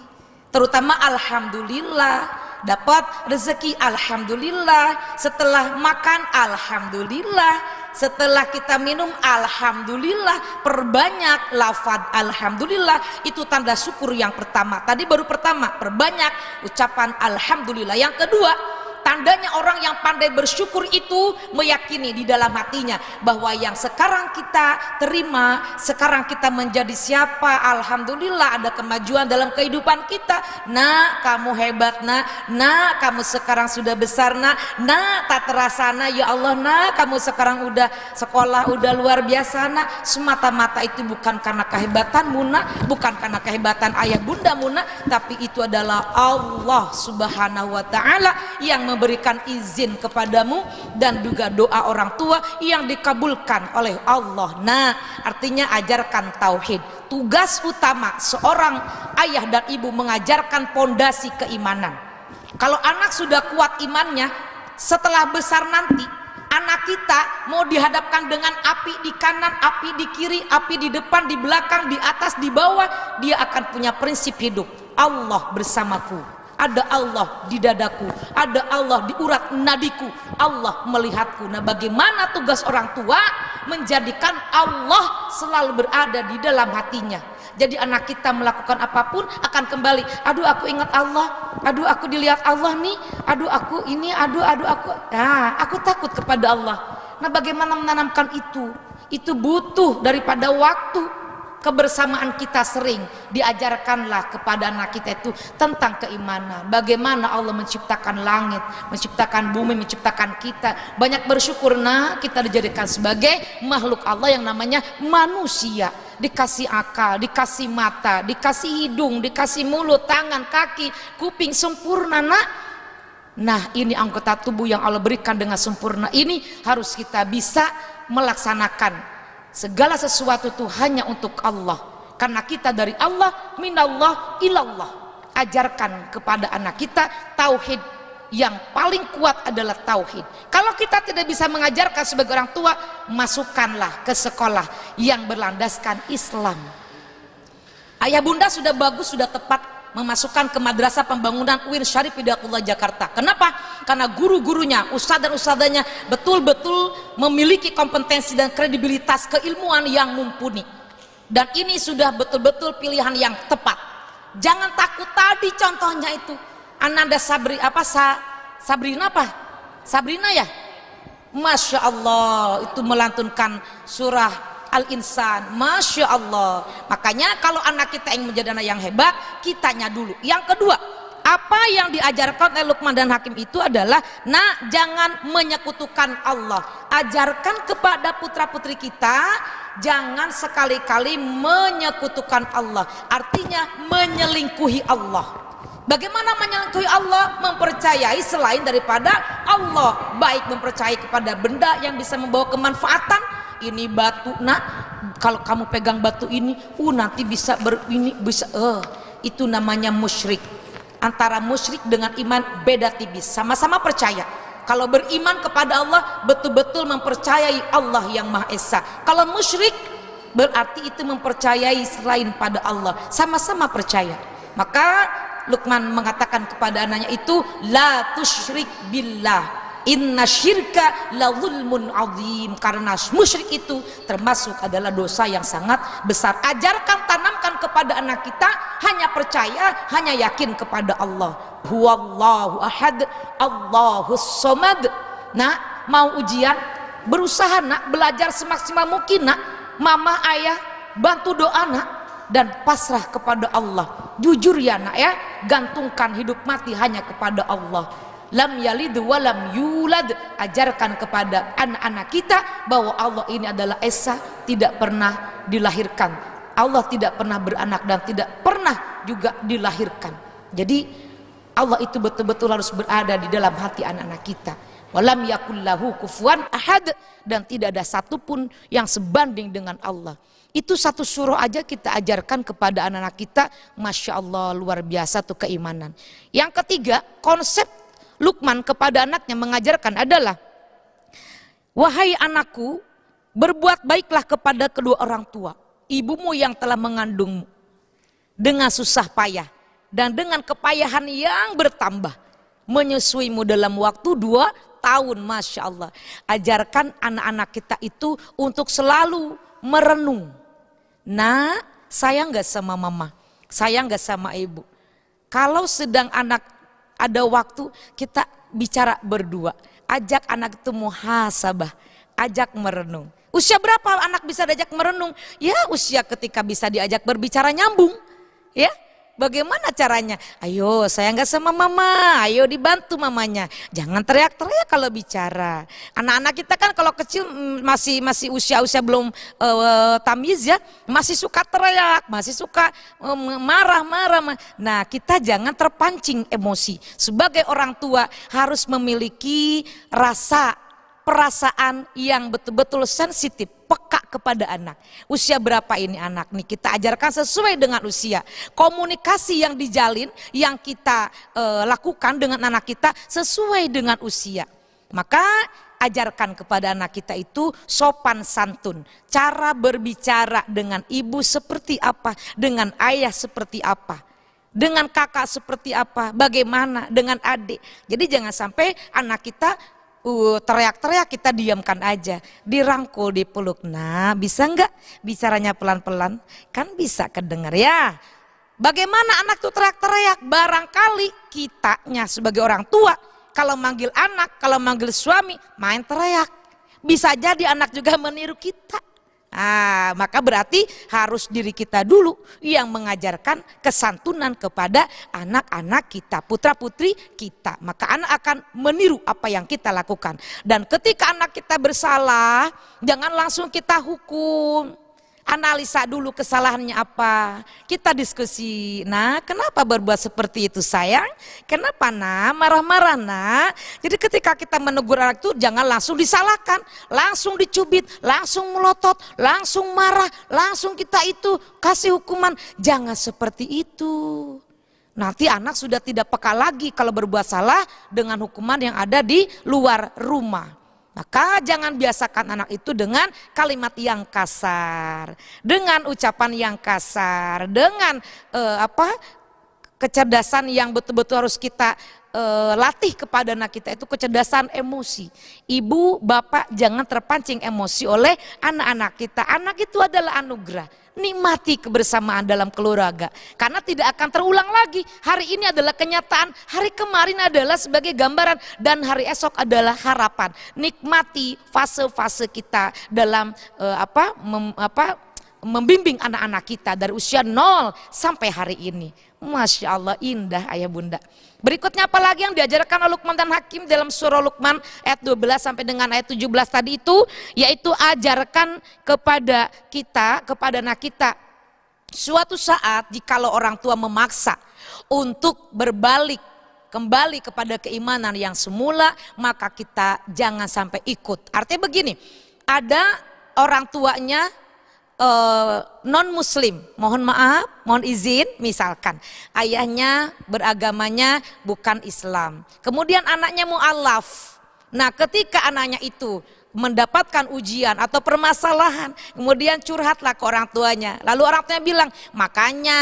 terutama alhamdulillah. Dapat rezeki alhamdulillah, setelah makan alhamdulillah, setelah kita minum alhamdulillah, perbanyak lafaz alhamdulillah. Itu tanda syukur yang pertama. Tadi baru pertama, perbanyak ucapan alhamdulillah. Yang kedua, tandanya orang yang pandai bersyukur itu meyakini di dalam hatinya bahwa yang sekarang kita terima, sekarang kita menjadi siapa, alhamdulillah ada kemajuan dalam kehidupan kita. Nak, kamu hebat, nak, kamu sekarang sudah besar, nak, tak terasa, nak, ya Allah, nak, kamu sekarang udah sekolah, udah luar biasa, nak. Semata-mata itu bukan karena kehebatanmu, nak, bukan karena kehebatan ayah bundamu, nak, tapi itu adalah Allah subhanahu wa ta'ala yang memberikan izin kepadamu, dan juga doa orang tua yang dikabulkan oleh Allah. Nah, artinya ajarkan tauhid. Tugas utama seorang ayah dan ibu mengajarkan pondasi keimanan. Kalau anak sudah kuat imannya, setelah besar nanti anak kita mau dihadapkan dengan api di kanan, api di kiri, api di depan, di belakang, di atas, di bawah, dia akan punya prinsip hidup. Allah bersamaku, ada Allah di dadaku, ada Allah di urat nadiku, Allah melihatku. Nah, bagaimana tugas orang tua? Menjadikan Allah selalu berada di dalam hatinya. Jadi anak kita melakukan apapun akan kembali, aduh aku ingat Allah, aduh aku dilihat Allah nih, aduh aku ini, aduh aku, nah aku takut kepada Allah. Nah, bagaimana menanamkan itu? Itu butuh daripada waktu. Kebersamaan kita sering diajarkanlah kepada anak kita itu tentang keimanan. Bagaimana Allah menciptakan langit, menciptakan bumi, menciptakan kita. Banyak bersyukur, nah, kita dijadikan sebagai makhluk Allah yang namanya manusia. Dikasih akal, dikasih mata, dikasih hidung, dikasih mulut, tangan, kaki, kuping, sempurna, nak. Nah, ini anggota tubuh yang Allah berikan dengan sempurna. Ini harus kita bisa melaksanakan. Segala sesuatu itu hanya untuk Allah, karena kita dari Allah, minallah ilallah. Ajarkan kepada anak kita tauhid. Yang paling kuat adalah tauhid. Kalau kita tidak bisa mengajarkan sebagai orang tua, masukkanlah ke sekolah yang berlandaskan Islam. Ayah bunda sudah bagus, sudah tepat memasukkan ke Madrasah Pembangunan UIN Syarif Hidayatullah Jakarta. Kenapa? Karena guru-gurunya, ustadz dan ustadzanya betul-betul memiliki kompetensi dan kredibilitas keilmuan yang mumpuni. Dan ini sudah betul-betul pilihan yang tepat. Jangan takut, tadi contohnya itu Ananda Sabrina apa? Sabrina ya? Masya Allah, itu melantunkan surah Al-Insan. Masya Allah. Makanya kalau anak kita ingin menjadi anak yang hebat, kitanya dulu. Yang kedua, apa yang diajarkan oleh Luqman dan Hakim itu adalah, nak, jangan menyekutukan Allah. Ajarkan kepada putra-putri kita, jangan sekali-kali menyekutukan Allah. Artinya menyelingkuhi Allah. Bagaimana menyelingkuhi Allah? Mempercayai selain daripada Allah. Baik mempercayai kepada benda yang bisa membawa kemanfaatan. Ini batu, nak, kalau kamu pegang batu ini, nanti bisa itu namanya musyrik. Antara musyrik dengan iman beda tipis. Sama-sama percaya. Kalau beriman kepada Allah, betul-betul mempercayai Allah yang Maha Esa. Kalau musyrik, berarti itu mempercayai selain pada Allah. Sama-sama percaya. Maka Luqman mengatakan kepada anaknya itu, la tusyrik billah, inna syirka la zulmun azim. Karena musyrik itu termasuk adalah dosa yang sangat besar. Ajarkan, tanamkan kepada anak kita, hanya percaya, hanya yakin kepada Allah. Huwallahu ahad, Allahus somad. Nak, mau ujian, berusaha nak, belajar semaksimal mungkin nak. Mama, ayah, bantu doa nak, dan pasrah kepada Allah. Jujur ya nak ya, gantungkan hidup mati hanya kepada Allah. Lam yalid walam yulad. Ajarkan kepada anak-anak kita bahwa Allah ini adalah Esa, tidak pernah dilahirkan. Allah tidak pernah beranak dan tidak pernah juga dilahirkan. Jadi Allah itu betul-betul harus berada di dalam hati anak-anak kita. Walam yakullahu kufuwan ahad. Dan tidak ada satupun yang sebanding dengan Allah. Itu satu surah aja kita ajarkan kepada anak-anak kita. Masya Allah, luar biasa tuh keimanan. Yang ketiga, konsep Luqman kepada anaknya mengajarkan adalah, wahai anakku, berbuat baiklah kepada kedua orang tua, ibumu yang telah mengandungmu dengan susah payah dan dengan kepayahan yang bertambah, menyusuimu dalam waktu 2 tahun. Masya Allah. Ajarkan anak-anak kita itu untuk selalu merenung. Nah, sayang gak sama mama? Sayang gak sama ibu? Kalau sedang anak ada waktu, kita bicara berdua. Ajak anak itu muhasabah, ajak merenung. Usia berapa anak bisa diajak merenung? Ya usia ketika bisa diajak berbicara nyambung. Ya, bagaimana caranya? Ayo saya nggak sama mama, ayo dibantu mamanya. Jangan teriak-teriak kalau bicara. Anak-anak kita kan kalau kecil masih usia belum tamyiz ya, masih suka teriak, masih suka marah-marah. Nah, kita jangan terpancing emosi. Sebagai orang tua harus memiliki perasaan yang betul-betul sensitif, peka kepada anak. Usia berapa ini anak nih? Kita ajarkan sesuai dengan usia. Komunikasi yang dijalin, yang kita lakukan dengan anak kita sesuai dengan usia. Maka ajarkan kepada anak kita itu sopan santun. Cara berbicara dengan ibu seperti apa, dengan ayah seperti apa, dengan kakak seperti apa, bagaimana dengan adik. Jadi jangan sampai anak kita teriak-teriak, kita diamkan aja, dirangkul, dipeluk. Nah, bisa enggak bicaranya pelan-pelan? Kan bisa kedengar ya. Bagaimana anak tuh teriak-teriak? Barangkali kitanya sebagai orang tua, kalau manggil anak, kalau manggil suami, main teriak. Bisa jadi anak juga meniru kita. Maka berarti harus diri kita dulu yang mengajarkan kesantunan kepada anak-anak kita, putra-putri kita. Maka anak akan meniru apa yang kita lakukan. Dan ketika anak kita bersalah, jangan langsung kita hukum. Analisa dulu kesalahannya apa. Kita diskusi. Nah, kenapa berbuat seperti itu sayang? Kenapa nak marah-marah nak? Jadi ketika kita menegur anak itu jangan langsung disalahkan, langsung dicubit, langsung melotot, langsung marah, langsung kita itu kasih hukuman. Jangan seperti itu. Nanti anak sudah tidak peka lagi kalau berbuat salah dengan hukuman yang ada di luar rumah. Maka jangan biasakan anak itu dengan kalimat yang kasar, dengan ucapan yang kasar, dengan kecerdasan yang betul-betul harus kita latih kepada anak kita itu kecerdasan emosi. Ibu, bapak jangan terpancing emosi oleh anak-anak kita. Anak itu adalah anugerah. Nikmati kebersamaan dalam keluarga. Karena tidak akan terulang lagi. Hari ini adalah kenyataan, hari kemarin adalah sebagai gambaran, dan hari esok adalah harapan. Nikmati fase-fase kita dalam membimbing anak-anak kita dari usia 0 sampai hari ini. Masya Allah, indah ayah bunda. Berikutnya apalagi yang diajarkan oleh Luqman dan Hakim dalam surah Luqman ayat 12 sampai dengan ayat 17 tadi itu, yaitu ajarkan kepada kita, kepada anak kita, suatu saat jikalau orang tua memaksa untuk berbalik kembali kepada keimanan yang semula, maka kita jangan sampai ikut. Artinya begini, ada orang tuanya non muslim, mohon maaf, mohon izin, misalkan ayahnya beragamanya bukan Islam, kemudian anaknya mu'alaf. Nah, ketika anaknya itu mendapatkan ujian atau permasalahan, kemudian curhatlah ke orang tuanya, lalu orang tuanya bilang, makanya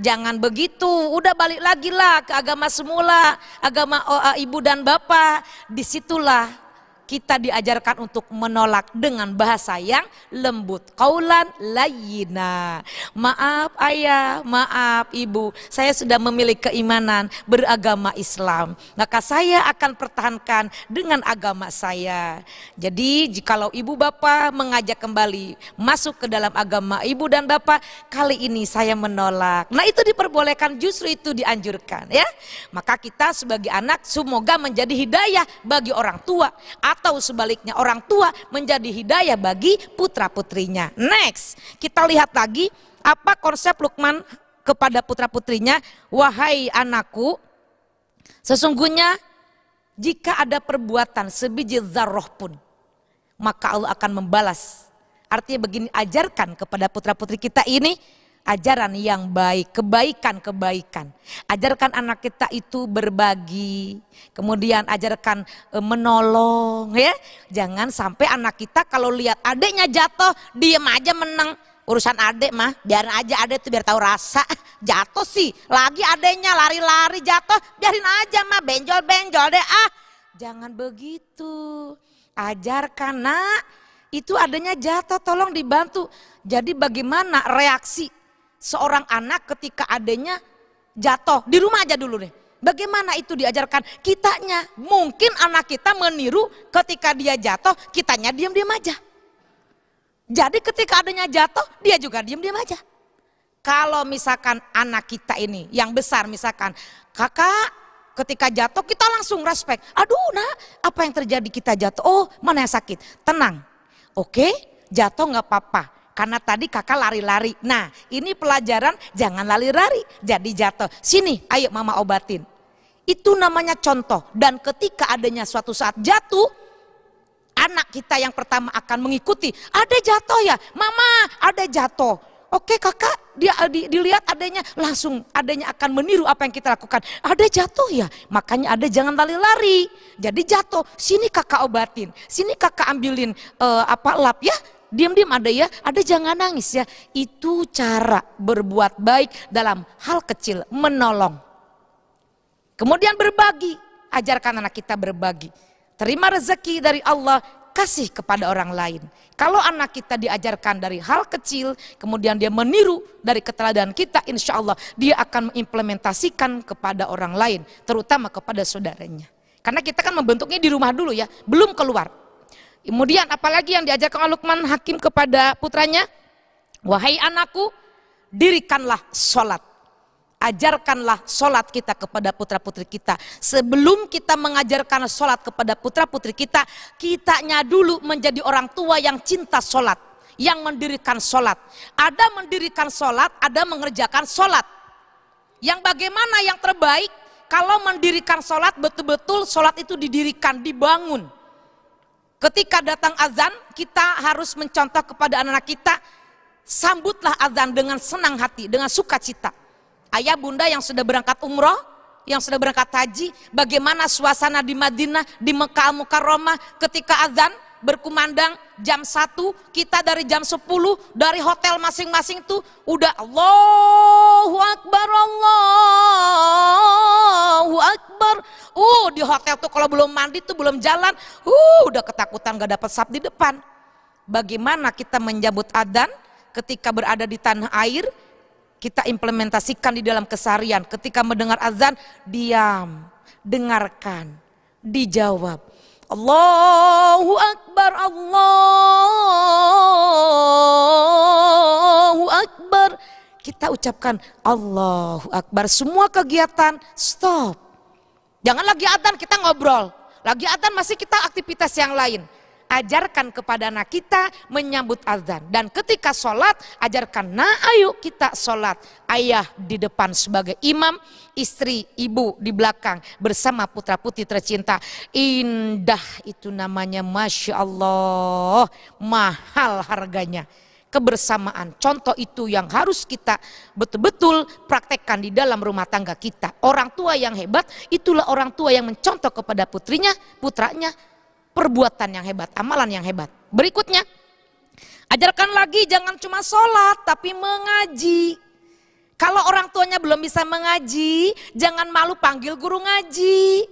jangan begitu, udah balik lagi lah ke agama semula, agama ibu dan bapak. Disitulah kita diajarkan untuk menolak dengan bahasa yang lembut. Qaulan layyina. Maaf ayah, maaf ibu, saya sudah memiliki keimanan beragama Islam, maka saya akan pertahankan dengan agama saya. Jadi jikalau ibu bapak mengajak kembali masuk ke dalam agama ibu dan bapak, kali ini saya menolak. Nah, itu diperbolehkan, justru itu dianjurkan ya. Maka kita sebagai anak semoga menjadi hidayah bagi orang tua, atau sebaliknya orang tua menjadi hidayah bagi putra putrinya. Next, kita lihat lagi apa konsep Luqman kepada putra putrinya. Wahai anakku, sesungguhnya jika ada perbuatan sebiji zarroh pun, maka Allah akan membalas. Artinya begini, ajarkan kepada putra putri kita ini ajaran yang baik, kebaikan-kebaikan. Ajarkan anak kita itu berbagi, kemudian ajarkan menolong ya. Jangan sampai anak kita kalau lihat adiknya jatuh, diem aja menang. Urusan adik mah, biarin aja adik itu biar tahu rasa. Jatuh sih, lagi adiknya lari-lari jatuh, biarin aja mah, benjol-benjol deh ah. Jangan begitu. Ajarkan, nak, itu adiknya jatuh, tolong dibantu. Jadi bagaimana reaksi seorang anak ketika adanya jatuh? Di rumah aja dulu deh. Bagaimana itu diajarkan kitanya? Mungkin anak kita meniru, ketika dia jatuh, kitanya diam-diam aja. Jadi ketika adanya jatuh, dia juga diam-diam aja. Kalau misalkan anak kita ini yang besar, misalkan kakak ketika jatuh, kita langsung respect. Aduh nak, apa yang terjadi, kita jatuh? Oh, mana yang sakit? Tenang. Oke, jatuh nggak apa-apa. Karena tadi kakak lari-lari. Nah, ini pelajaran, jangan lari-lari. Jadi jatuh. Sini, ayo mama obatin. Itu namanya contoh. Dan ketika adanya suatu saat jatuh, anak kita yang pertama akan mengikuti. Ada jatuh ya, mama ada jatuh. Oke kakak, dia dilihat adanya, langsung adanya akan meniru apa yang kita lakukan. Ada jatuh ya, makanya ada jangan lari-lari. Jadi jatuh, sini kakak obatin. Sini kakak ambilin lap ya. Diam-diam ada jangan nangis ya. Itu cara berbuat baik dalam hal kecil, menolong. Kemudian berbagi, ajarkan anak kita berbagi. Terima rezeki dari Allah, kasih kepada orang lain. Kalau anak kita diajarkan dari hal kecil, kemudian dia meniru dari keteladanan kita, insya Allah dia akan mengimplementasikan kepada orang lain, terutama kepada saudaranya. Karena kita kan membentuknya di rumah dulu ya, belum keluar. Kemudian apalagi yang diajarkan oleh Luqman Hakim kepada putranya? Wahai anakku, dirikanlah sholat. Ajarkanlah sholat kita kepada putra putri kita. Sebelum kita mengajarkan sholat kepada putra putri kita, kitanya dulu menjadi orang tua yang cinta sholat, yang mendirikan sholat. Ada mendirikan sholat, ada mengerjakan sholat. Yang bagaimana yang terbaik? Kalau mendirikan sholat, betul-betul sholat itu didirikan, dibangun. Ketika datang azan, kita harus mencontoh kepada anak-anak kita, sambutlah azan dengan senang hati, dengan sukacita. Ayah bunda yang sudah berangkat umroh, yang sudah berangkat haji, bagaimana suasana di Madinah, di Mekah Al-Mukarramah ketika azan? berkumandang jam 1, kita dari jam 10 dari hotel masing-masing tuh udah Allahu Akbar, Allahu Akbar. Di hotel tuh kalau belum mandi tuh belum jalan, udah ketakutan gak dapat saf di depan. Bagaimana kita menyambut adzan ketika berada di tanah air? Kita implementasikan di dalam keseharian. Ketika mendengar azan, diam, dengarkan, dijawab. Allahu Akbar, Allahu Akbar. Kita ucapkan Allahu Akbar. Semua kegiatan stop. Jangan lagi adzan kita ngobrol. Lagi adzan masih kita aktivitas yang lain. Ajarkan kepada anak kita menyambut azan. Dan ketika sholat, ajarkan, ayo kita sholat. Ayah di depan sebagai imam, istri, ibu di belakang bersama putra putri tercinta. Indah itu namanya, Masya Allah, mahal harganya. Kebersamaan, contoh itu yang harus kita betul-betul praktekkan di dalam rumah tangga kita. Orang tua yang hebat, itulah orang tua yang mencontoh kepada putrinya, putranya, perbuatan yang hebat, amalan yang hebat. Berikutnya, ajarkan lagi jangan cuma sholat tapi mengaji. Kalau orang tuanya belum bisa mengaji, jangan malu panggil guru ngaji.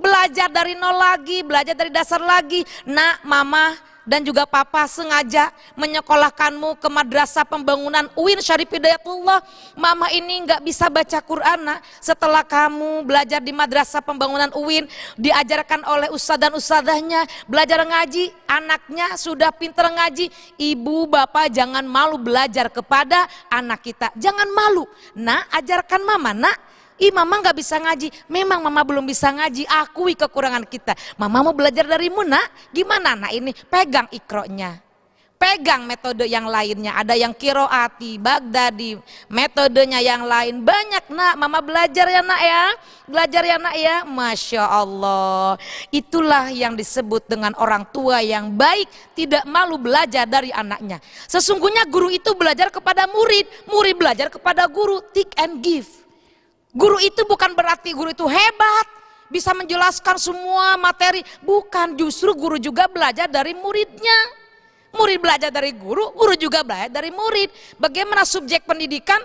Belajar dari nol lagi, belajar dari dasar lagi. Nak, mama dan juga papa sengaja menyekolahkanmu ke madrasah pembangunan UIN Syarif Hidayatullah. Mama ini nggak bisa baca Quran, nak. Setelah kamu belajar di madrasah pembangunan UIN, diajarkan oleh ustadz dan ustadzahnya, belajar ngaji, anaknya sudah pinter ngaji. Ibu bapak jangan malu belajar kepada anak kita, jangan malu. Nak, ajarkan mama, nak. Mama nggak bisa ngaji. Memang mama belum bisa ngaji, akui kekurangan kita. Mama mau belajar darimu, nak. Gimana, nak? Ini pegang ikronya, pegang metode yang lainnya. Ada yang kiroati, Baghdadi, metodenya yang lain banyak, nak. Mama belajar ya, nak ya. Belajar ya, nak ya. Masya Allah. Itulah yang disebut dengan orang tua yang baik, tidak malu belajar dari anaknya. Sesungguhnya guru itu belajar kepada murid, murid belajar kepada guru. Take and give. Guru itu bukan berarti guru itu hebat, bisa menjelaskan semua materi. Bukan, justru guru juga belajar dari muridnya. Murid belajar dari guru, guru juga belajar dari murid. Bagaimana subjek pendidikan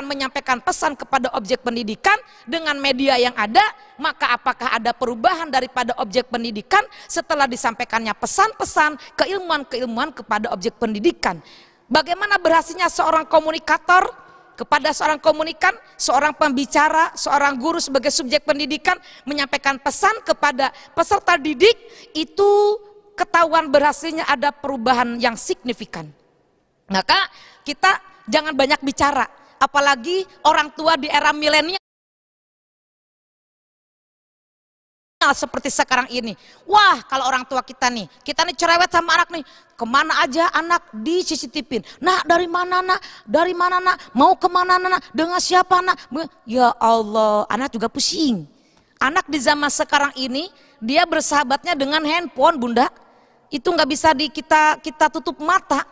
menyampaikan pesan kepada objek pendidikan dengan media yang ada, maka apakah ada perubahan daripada objek pendidikan setelah disampaikannya pesan-pesan, keilmuan-keilmuan kepada objek pendidikan. Bagaimana berhasilnya seorang komunikator kepada seorang komunikan, seorang pembicara, seorang guru sebagai subjek pendidikan menyampaikan pesan kepada peserta didik, itu ketahuan berhasilnya ada perubahan yang signifikan. Maka kita jangan banyak bicara, apalagi orang tua di era milenial seperti sekarang ini. Wah, kalau orang tua kita nih cerewet sama anak nih, kemana aja anak di CCTV-in. Nak, dari mana, nak? Dari mana, nak? Mau kemana, nak? Dengan siapa, nak? Ya Allah, anak juga pusing. Anak di zaman sekarang ini, dia bersahabatnya dengan handphone, bunda. Itu nggak bisa kita tutup mata.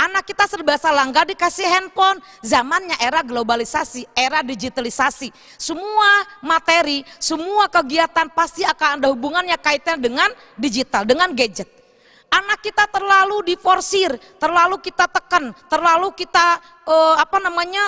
Anak kita serba salah, nggak dikasih handphone. Zamannya era globalisasi, era digitalisasi. Semua materi, semua kegiatan pasti akan ada hubungannya kaitannya dengan digital, dengan gadget. Anak kita terlalu diforsir, terlalu kita tekan, terlalu kita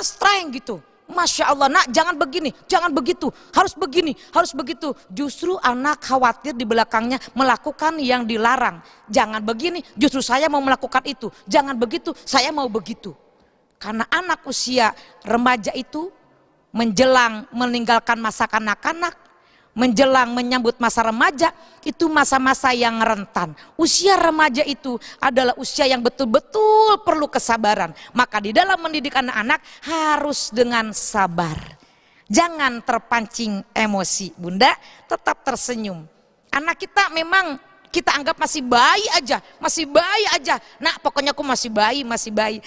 strength gitu. Masya Allah, nak jangan begini, jangan begitu, harus begini, harus begitu. Justru anak khawatir di belakangnya melakukan yang dilarang. Jangan begini, justru saya mau melakukan itu. Jangan begitu, saya mau begitu. Karena anak usia remaja itu menjelang meninggalkan masa kanak-kanak, menjelang menyambut masa remaja, itu masa-masa yang rentan. Usia remaja itu adalah usia yang betul-betul perlu kesabaran. Maka di dalam mendidik anak-anak harus dengan sabar. Jangan terpancing emosi, bunda, tetap tersenyum. Anak kita memang kita anggap masih bayi aja, masih bayi aja. Nah, pokoknya aku masih bayi, masih bayi.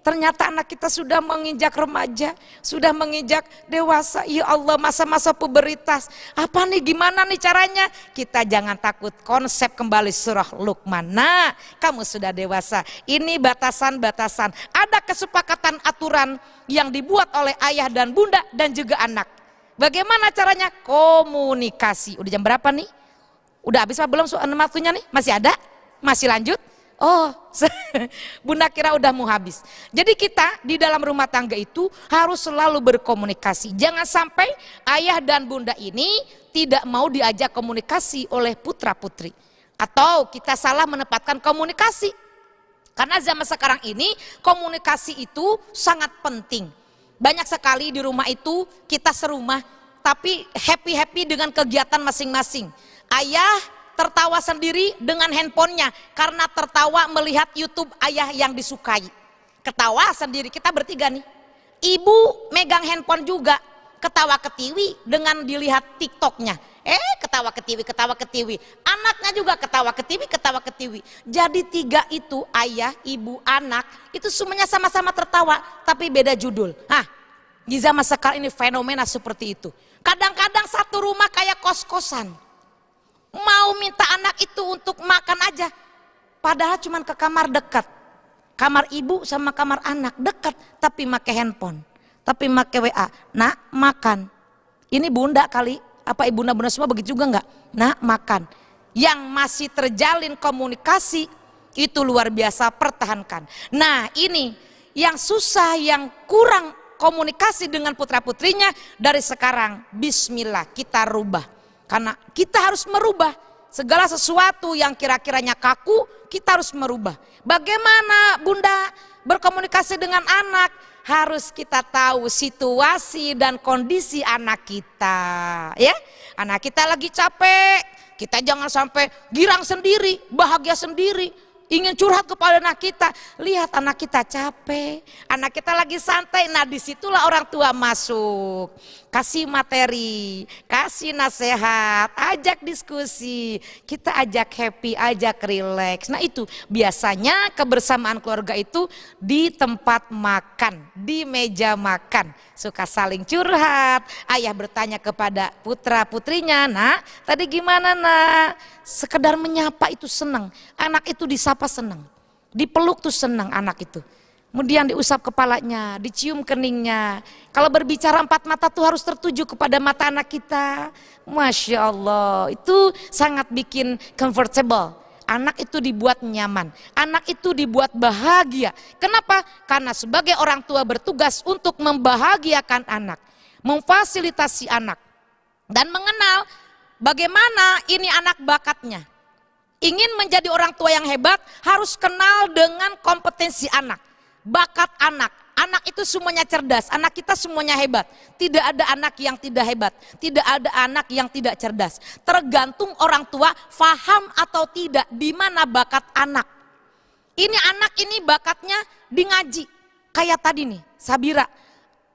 Ternyata anak kita sudah menginjak remaja, sudah menginjak dewasa. Ya Allah, masa-masa pubertas. Apa nih, gimana nih caranya? Kita jangan takut, konsep kembali surah Luqman. Nah, kamu sudah dewasa. Ini batasan-batasan. Ada kesepakatan aturan yang dibuat oleh ayah dan bunda dan juga anak. Bagaimana caranya? Komunikasi. Udah jam berapa nih? Udah habis apa belum waktunya nih? Masih ada? Masih lanjut? Oh, Bunda kira udah mau habis. Jadi kita di dalam rumah tangga itu harus selalu berkomunikasi. Jangan sampai ayah dan bunda ini tidak mau diajak komunikasi oleh putra putri. Atau kita salah menempatkan komunikasi. Karena zaman sekarang ini komunikasi itu sangat penting. Banyak sekali di rumah itu kita serumah tapi happy-happy dengan kegiatan masing-masing. Ayah tertawa sendiri dengan handphonenya karena tertawa melihat YouTube ayah yang disukai. Ketawa sendiri, kita bertiga nih. Ibu megang handphone juga, ketawa ketiwi dengan dilihat TikToknya. Ketawa ketiwi. Anaknya juga ketawa ketiwi. Jadi tiga itu, ayah, ibu, anak, itu semuanya sama-sama tertawa tapi beda judul. Di zaman sekarang ini fenomena seperti itu. Kadang-kadang satu rumah kayak kos-kosan. Mau minta anak itu untuk makan aja, padahal cuma ke kamar dekat, kamar ibu sama kamar anak dekat, tapi make handphone, tapi make WA. Nak makan, ini bunda kali, apa ibu bunda semua begitu juga enggak? Nak makan. Yang masih terjalin komunikasi itu luar biasa, pertahankan. Nah ini yang susah, yang kurang komunikasi dengan putra putrinya dari sekarang. Bismillah kita rubah. Karena kita harus merubah segala sesuatu yang kira-kiranya kaku, kita harus merubah. Bagaimana bunda berkomunikasi dengan anak? Harus kita tahu situasi dan kondisi anak kita. Ya, anak kita lagi capek, kita jangan sampai girang sendiri, bahagia sendiri. Ingin curhat kepada anak kita, lihat anak kita capek, anak kita lagi santai. Nah disitulah orang tua masuk, kasih materi, kasih nasihat, ajak diskusi, kita ajak happy, ajak relax. Nah itu biasanya kebersamaan keluarga itu di tempat makan, di meja makan, suka saling curhat. Ayah bertanya kepada putra putrinya, nak tadi gimana nak? Sekedar menyapa itu senang, anak itu disapa senang, dipeluk tuh senang anak itu. Kemudian diusap kepalanya, dicium keningnya. Kalau berbicara empat mata tuh harus tertuju kepada mata anak kita. Masya Allah, itu sangat bikin comfortable. Anak itu dibuat nyaman, anak itu dibuat bahagia. Kenapa? Karena sebagai orang tua bertugas untuk membahagiakan anak, memfasilitasi anak, dan mengenal bagaimana ini anak bakatnya. Ingin menjadi orang tua yang hebat harus kenal dengan kompetensi anak, bakat anak. Anak itu semuanya cerdas, anak kita semuanya hebat. Tidak ada anak yang tidak hebat, tidak ada anak yang tidak cerdas. Tergantung orang tua faham atau tidak di mana bakat anak. Ini anak ini bakatnya di ngaji. Kayak tadi nih, Sabira.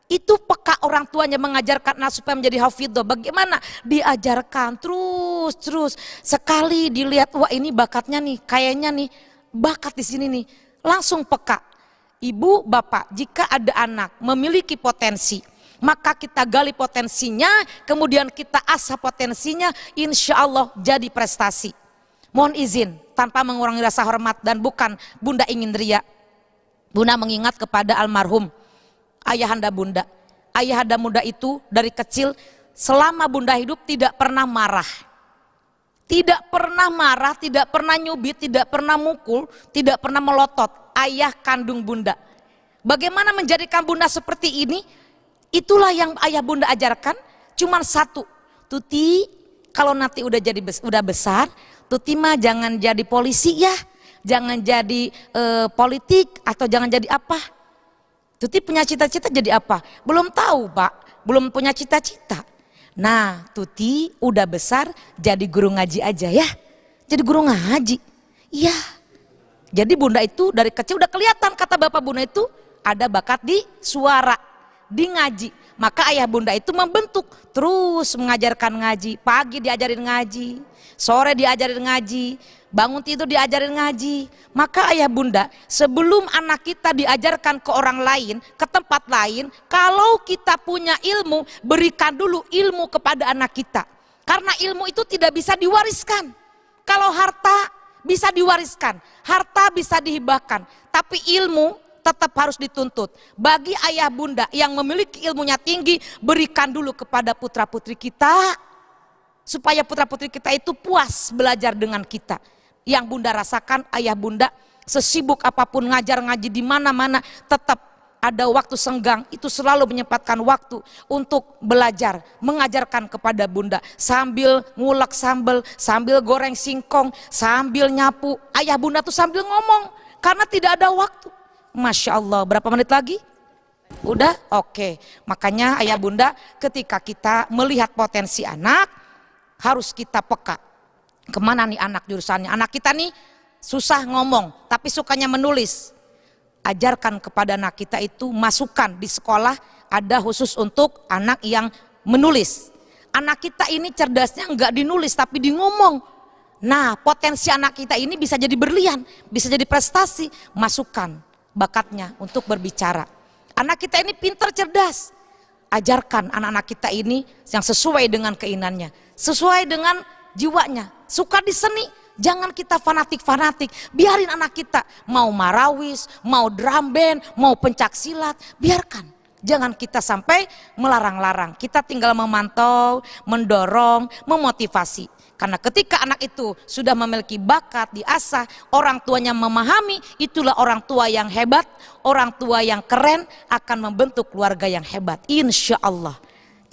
Itu peka orang tuanya mengajarkan anak supaya menjadi hafidho. Bagaimana? Diajarkan terus. Sekali dilihat, wah ini bakatnya nih, kayaknya nih bakat di sini nih. Langsung peka. Ibu, bapak, jika ada anak memiliki potensi, maka kita gali potensinya, kemudian kita asah potensinya, insya Allah jadi prestasi. Mohon izin, tanpa mengurangi rasa hormat dan bukan bunda ingin ria. Bunda mengingat kepada almarhum ayahanda bunda. Ayahanda bunda itu dari kecil selama bunda hidup tidak pernah marah. Tidak pernah marah, tidak pernah nyubit, tidak pernah mukul, tidak pernah melotot. Ayah kandung bunda. Bagaimana menjadikan bunda seperti ini? Itulah yang ayah bunda ajarkan. Cuman satu, Tuti kalau nanti udah besar, Tuti mah jangan jadi polisi ya, jangan jadi politik atau jangan jadi apa. Tuti punya cita-cita jadi apa? Belum tahu pak, belum punya cita-cita. Nah Tuti udah besar jadi guru ngaji aja ya. Jadi guru ngaji. Iya. Jadi bunda itu dari kecil udah kelihatan kata bapak bunda itu ada bakat di suara, di ngaji. Maka ayah bunda itu membentuk terus mengajarkan ngaji. Pagi diajarin ngaji, sore diajarin ngaji, bangun tidur diajarin ngaji. Maka ayah bunda sebelum anak kita diajarkan ke orang lain, ke tempat lain, kalau kita punya ilmu, berikan dulu ilmu kepada anak kita. Karena ilmu itu tidak bisa diwariskan. Kalau harta bisa diwariskan, harta bisa dihibahkan, tapi ilmu tetap harus dituntut. Bagi ayah bunda yang memiliki ilmunya tinggi, berikan dulu kepada putra putri kita. supaya putra-putri kita itu puas belajar dengan kita. Yang bunda rasakan, ayah bunda sesibuk apapun ngajar ngaji di mana-mana, tetap ada waktu senggang itu selalu menyempatkan waktu untuk belajar, mengajarkan kepada bunda sambil ngulek sambal, sambil goreng singkong, sambil nyapu. Ayah bunda tuh sambil ngomong karena tidak ada waktu. Masya Allah, berapa menit lagi? Udah? Oke. Makanya ayah bunda ketika kita melihat potensi anak harus kita peka. Kemana nih anak jurusannya? Anak kita nih susah ngomong tapi sukanya menulis. Ajarkan kepada anak kita itu masukan di sekolah ada khusus untuk anak yang menulis. Anak kita ini cerdasnya enggak dinulis tapi di ngomong. Nah, potensi anak kita ini bisa jadi berlian, bisa jadi prestasi. Masukkan bakatnya untuk berbicara. Anak kita ini pintar cerdas. Ajarkan anak-anak kita ini yang sesuai dengan keinginannya, sesuai dengan jiwanya. Suka di seni, jangan kita fanatik-fanatik. Biarin anak kita mau marawis, mau drum band, mau pencak silat, biarkan. Jangan kita sampai melarang-larang. Kita tinggal memantau, mendorong, memotivasi. Karena ketika anak itu sudah memiliki bakat, diasah, orang tuanya memahami, itulah orang tua yang hebat, orang tua yang keren akan membentuk keluarga yang hebat. Insya Allah.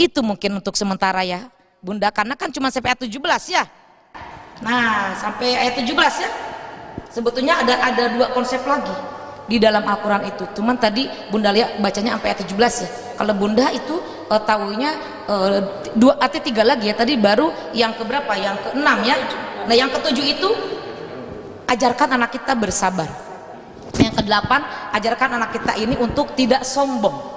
Itu mungkin untuk sementara ya bunda, karena kan cuma sampai ayat 17 ya. Nah, sampai ayat 17 ya. Sebetulnya ada dua konsep lagi di dalam Al-Quran itu. Cuman tadi bunda lihat bacanya sampai ayat 17 ya. Kalau bunda itu tahunya dua atau tiga lagi ya. Tadi baru yang keberapa? Yang ke-6 ya. Nah, yang ke-7 itu ajarkan anak kita bersabar. Yang ke-8 ajarkan anak kita ini untuk tidak sombong.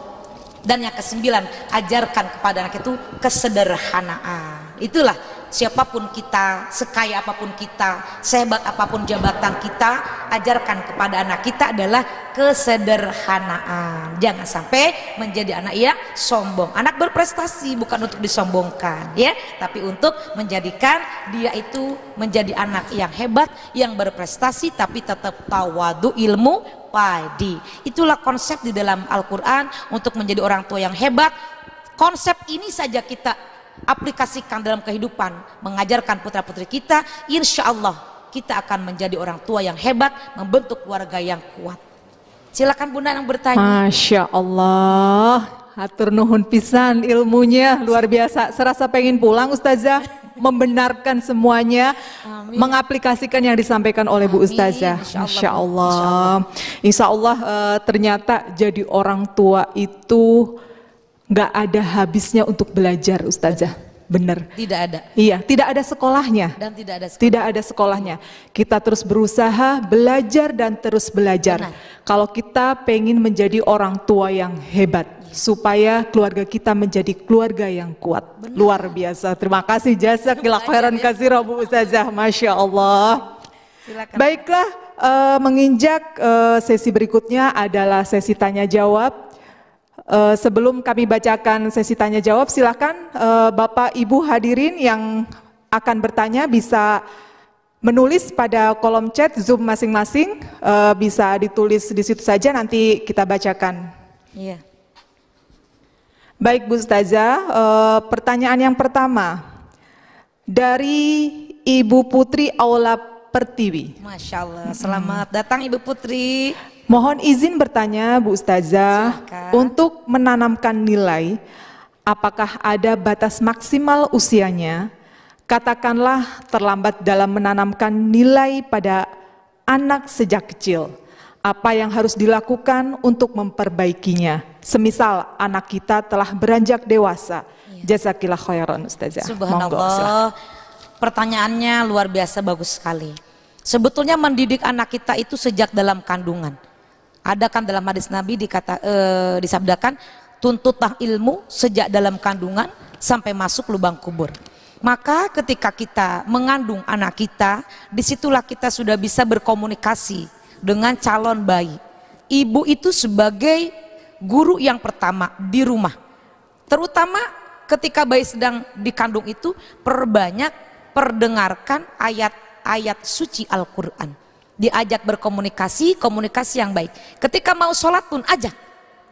Dan yang ke-9 ajarkan kepada anak itu kesederhanaan. Itulah siapapun kita, sekaya apapun kita, sehebat apapun jabatan kita, ajarkan kepada anak kita adalah kesederhanaan. Jangan sampai menjadi anak yang sombong. Anak berprestasi bukan untuk disombongkan ya, tapi untuk menjadikan dia itu menjadi anak yang hebat, yang berprestasi tapi tetap tawadu, ilmu padi. Itulah konsep di dalam Al-Quran untuk menjadi orang tua yang hebat. Konsep ini saja kita aplikasikan dalam kehidupan, mengajarkan putra putri kita, insya Allah kita akan menjadi orang tua yang hebat, membentuk keluarga yang kuat. Silakan bunda yang bertanya. Masya Allah, hatur nuhun pisan ilmunya luar biasa. Serasa pengen pulang Ustazah, membenarkan semuanya. Amin. Mengaplikasikan yang disampaikan oleh Bu Ustazah. Masya Allah. Insya Allah ternyata jadi orang tua itu nggak ada habisnya untuk belajar Ustazah. Bener. Tidak ada. Iya, tidak ada sekolahnya. Dan tidak ada sekolah. Tidak ada sekolahnya. Kita terus berusaha belajar dan terus belajar. Benar. Kalau kita pengen menjadi orang tua yang hebat, supaya keluarga kita menjadi keluarga yang kuat. Benar. Luar biasa. Terima kasih jazakillah khairan katsira Bu Ustazah. Masya Allah. Silakan. Baiklah, menginjak sesi berikutnya adalah sesi tanya jawab. Sebelum kami bacakan sesi tanya jawab, silakan Bapak Ibu hadirin yang akan bertanya bisa menulis pada kolom chat Zoom masing-masing, bisa ditulis di situ saja, nanti kita bacakan. Iya. Baik Bu Ustazah, pertanyaan yang pertama dari Ibu Putri Aula Pertiwi. Masya Allah, selamat datang Ibu Putri. Mohon izin bertanya Bu Ustazah, untuk menanamkan nilai, apakah ada batas maksimal usianya? Katakanlah terlambat dalam menanamkan nilai pada anak sejak kecil. Apa yang harus dilakukan untuk memperbaikinya? Semisal anak kita telah beranjak dewasa. Jazakillah khairan Ustazah. Subhanallah. Pertanyaannya luar biasa bagus sekali. Sebetulnya mendidik anak kita itu sejak dalam kandungan. Ada kan dalam hadis Nabi disabdakan, tuntutlah ilmu sejak dalam kandungan sampai masuk lubang kubur. Maka ketika kita mengandung anak kita, disitulah kita sudah bisa berkomunikasi dengan calon bayi. Ibu itu sebagai guru yang pertama di rumah. Terutama ketika bayi sedang dikandung itu, perdengarkan ayat-ayat suci Al-Quran. Diajak berkomunikasi, komunikasi yang baik. Ketika mau sholat pun ajak,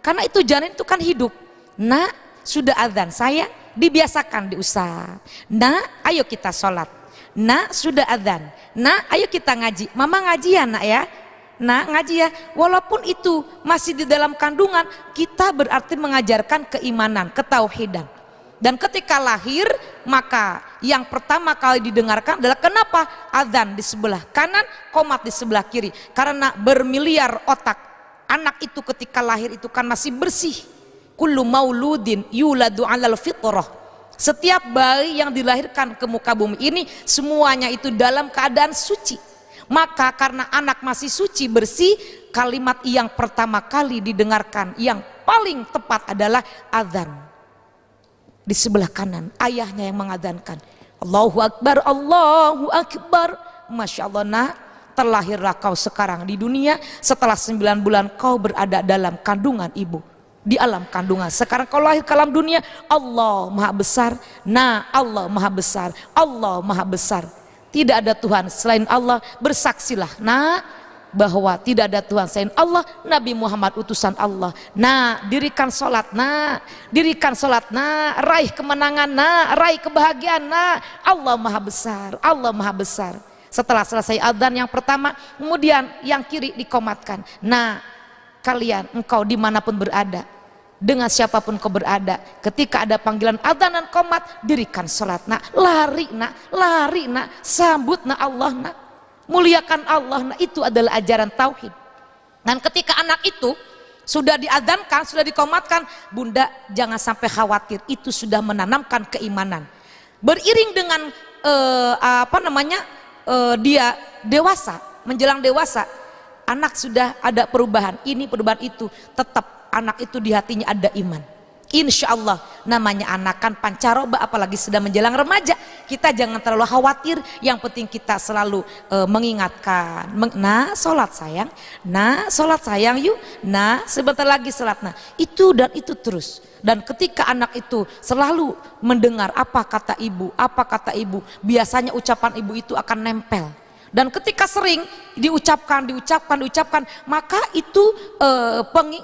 karena itu janin itu kan hidup. Nah, sudah azan, saya dibiasakan diusap. Nak, ayo kita sholat. Nak, sudah adzan. Nak, ayo kita ngaji. Mama ngaji ya nak ya. Nak, ngaji ya. Walaupun itu masih di dalam kandungan, kita berarti mengajarkan keimanan, ketauhidan. Dan ketika lahir, maka yang pertama kali didengarkan adalah kenapa? Adzan di sebelah kanan, qomat di sebelah kiri. Karena bermiliar otak. Anak itu ketika lahir itu kan masih bersih. Kullu mauludin yuladu 'alal fitrah. Setiap bayi yang dilahirkan ke muka bumi ini semuanya itu dalam keadaan suci. Maka karena anak masih suci bersih, kalimat yang pertama kali didengarkan yang paling tepat adalah adzan. Di sebelah kanan ayahnya yang mengadzankan, Allahu Akbar, Allahu Akbar. Masya Allah, nak, terlahirlah kau sekarang di dunia. Setelah 9 bulan kau berada dalam kandungan ibu, di alam kandungan. Sekarang kau lahir ke alam dunia. Allah maha besar. Nah, Allah maha besar, Allah maha besar. Tidak ada Tuhan selain Allah. Bersaksilah nak bahwa tidak ada Tuhan selain Allah, Nabi Muhammad utusan Allah. Nah, dirikan sholat, nah, dirikan sholat, nah, raih kemenangan, nah, raih kebahagiaan, nah, Allah maha besar, Allah maha besar. Setelah selesai adzan yang pertama, kemudian yang kiri dikomatkan. Nah, kalian, engkau dimanapun berada, dengan siapapun kau berada, ketika ada panggilan adzan dan qomat, dirikan sholat, nak, lari nak, sambut nak Allah, nak, muliakan Allah. Nah, itu adalah ajaran tauhid. Dan ketika anak itu sudah diadzankan, sudah dikomatkan, bunda jangan sampai khawatir, itu sudah menanamkan keimanan. Beriring dengan dia dewasa, menjelang dewasa, anak sudah ada perubahan, ini perubahan itu, tetap anak itu di hatinya ada iman. Insya Allah, namanya anak kan pancaroba, apalagi sedang menjelang remaja. Kita jangan terlalu khawatir, yang penting kita selalu mengingatkan. Nah, sholat sayang, nah, sholat sayang yuk, nah, sebentar lagi sholat, nah, itu dan itu terus. Dan ketika anak itu selalu mendengar apa kata ibu, biasanya ucapan ibu itu akan nempel. Dan ketika sering diucapkan, maka itu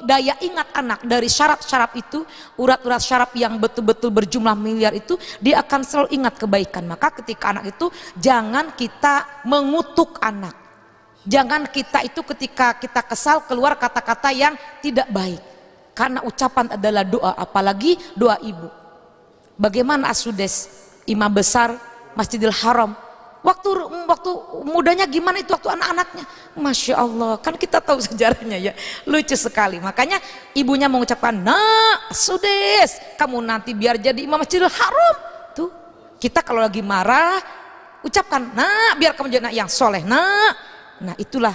daya ingat anak dari syarat-syarat itu, urat-urat syaraf yang betul-betul berjumlah miliar itu, dia akan selalu ingat kebaikan. Maka ketika anak itu, jangan kita mengutuk anak. Jangan kita itu ketika kita kesal keluar kata-kata yang tidak baik. Karena ucapan adalah doa, apalagi doa ibu. Bagaimana As-Sudais, imam besar Masjidil Haram, waktu mudanya gimana itu, waktu anak-anaknya, Masya Allah, kan kita tahu sejarahnya ya, lucu sekali. Makanya ibunya mengucapkan, nah Sudais, kamu nanti biar jadi imam Masjidil Haram. Tuh, kita kalau lagi marah ucapkan, nah biar kamu jadi anak yang soleh, nah itulah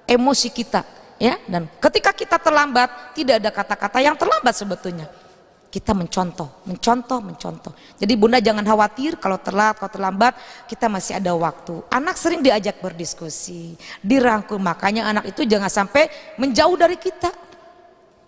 emosi kita ya. Dan ketika kita terlambat, tidak ada kata-kata yang terlambat sebetulnya. Kita mencontoh. Jadi bunda jangan khawatir kalau telat, kalau terlambat, kita masih ada waktu. Anak sering diajak berdiskusi, dirangkul, makanya anak itu jangan sampai menjauh dari kita.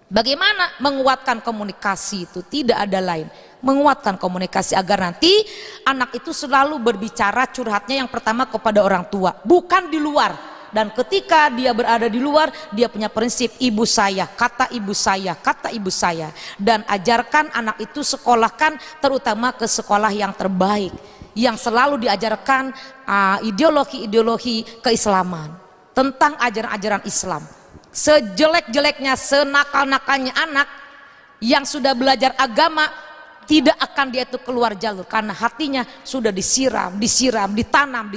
Bagaimana menguatkan komunikasi itu? Tidak ada lain, menguatkan komunikasi agar nanti anak itu selalu berbicara curhatnya yang pertama kepada orang tua, bukan di luar. Dan ketika dia berada di luar, dia punya prinsip ibu saya, kata ibu saya. Dan ajarkan anak itu, sekolahkan terutama ke sekolah yang terbaik, yang selalu diajarkan ideologi-ideologi keislaman, tentang ajaran-ajaran Islam. Sejelek-jeleknya, senakal-nakalnya anak yang sudah belajar agama, tidak akan dia itu keluar jalur, karena hatinya sudah disiram, ditanam.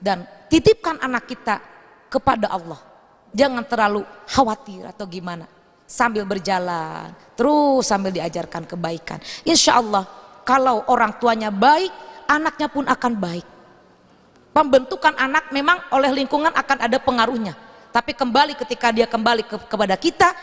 Dan titipkan anak kita kepada Allah, jangan terlalu khawatir atau gimana, sambil berjalan terus sambil diajarkan kebaikan. Insya Allah kalau orang tuanya baik, anaknya pun akan baik. Pembentukan anak memang oleh lingkungan akan ada pengaruhnya, tapi kembali ketika dia kembali kepada kita,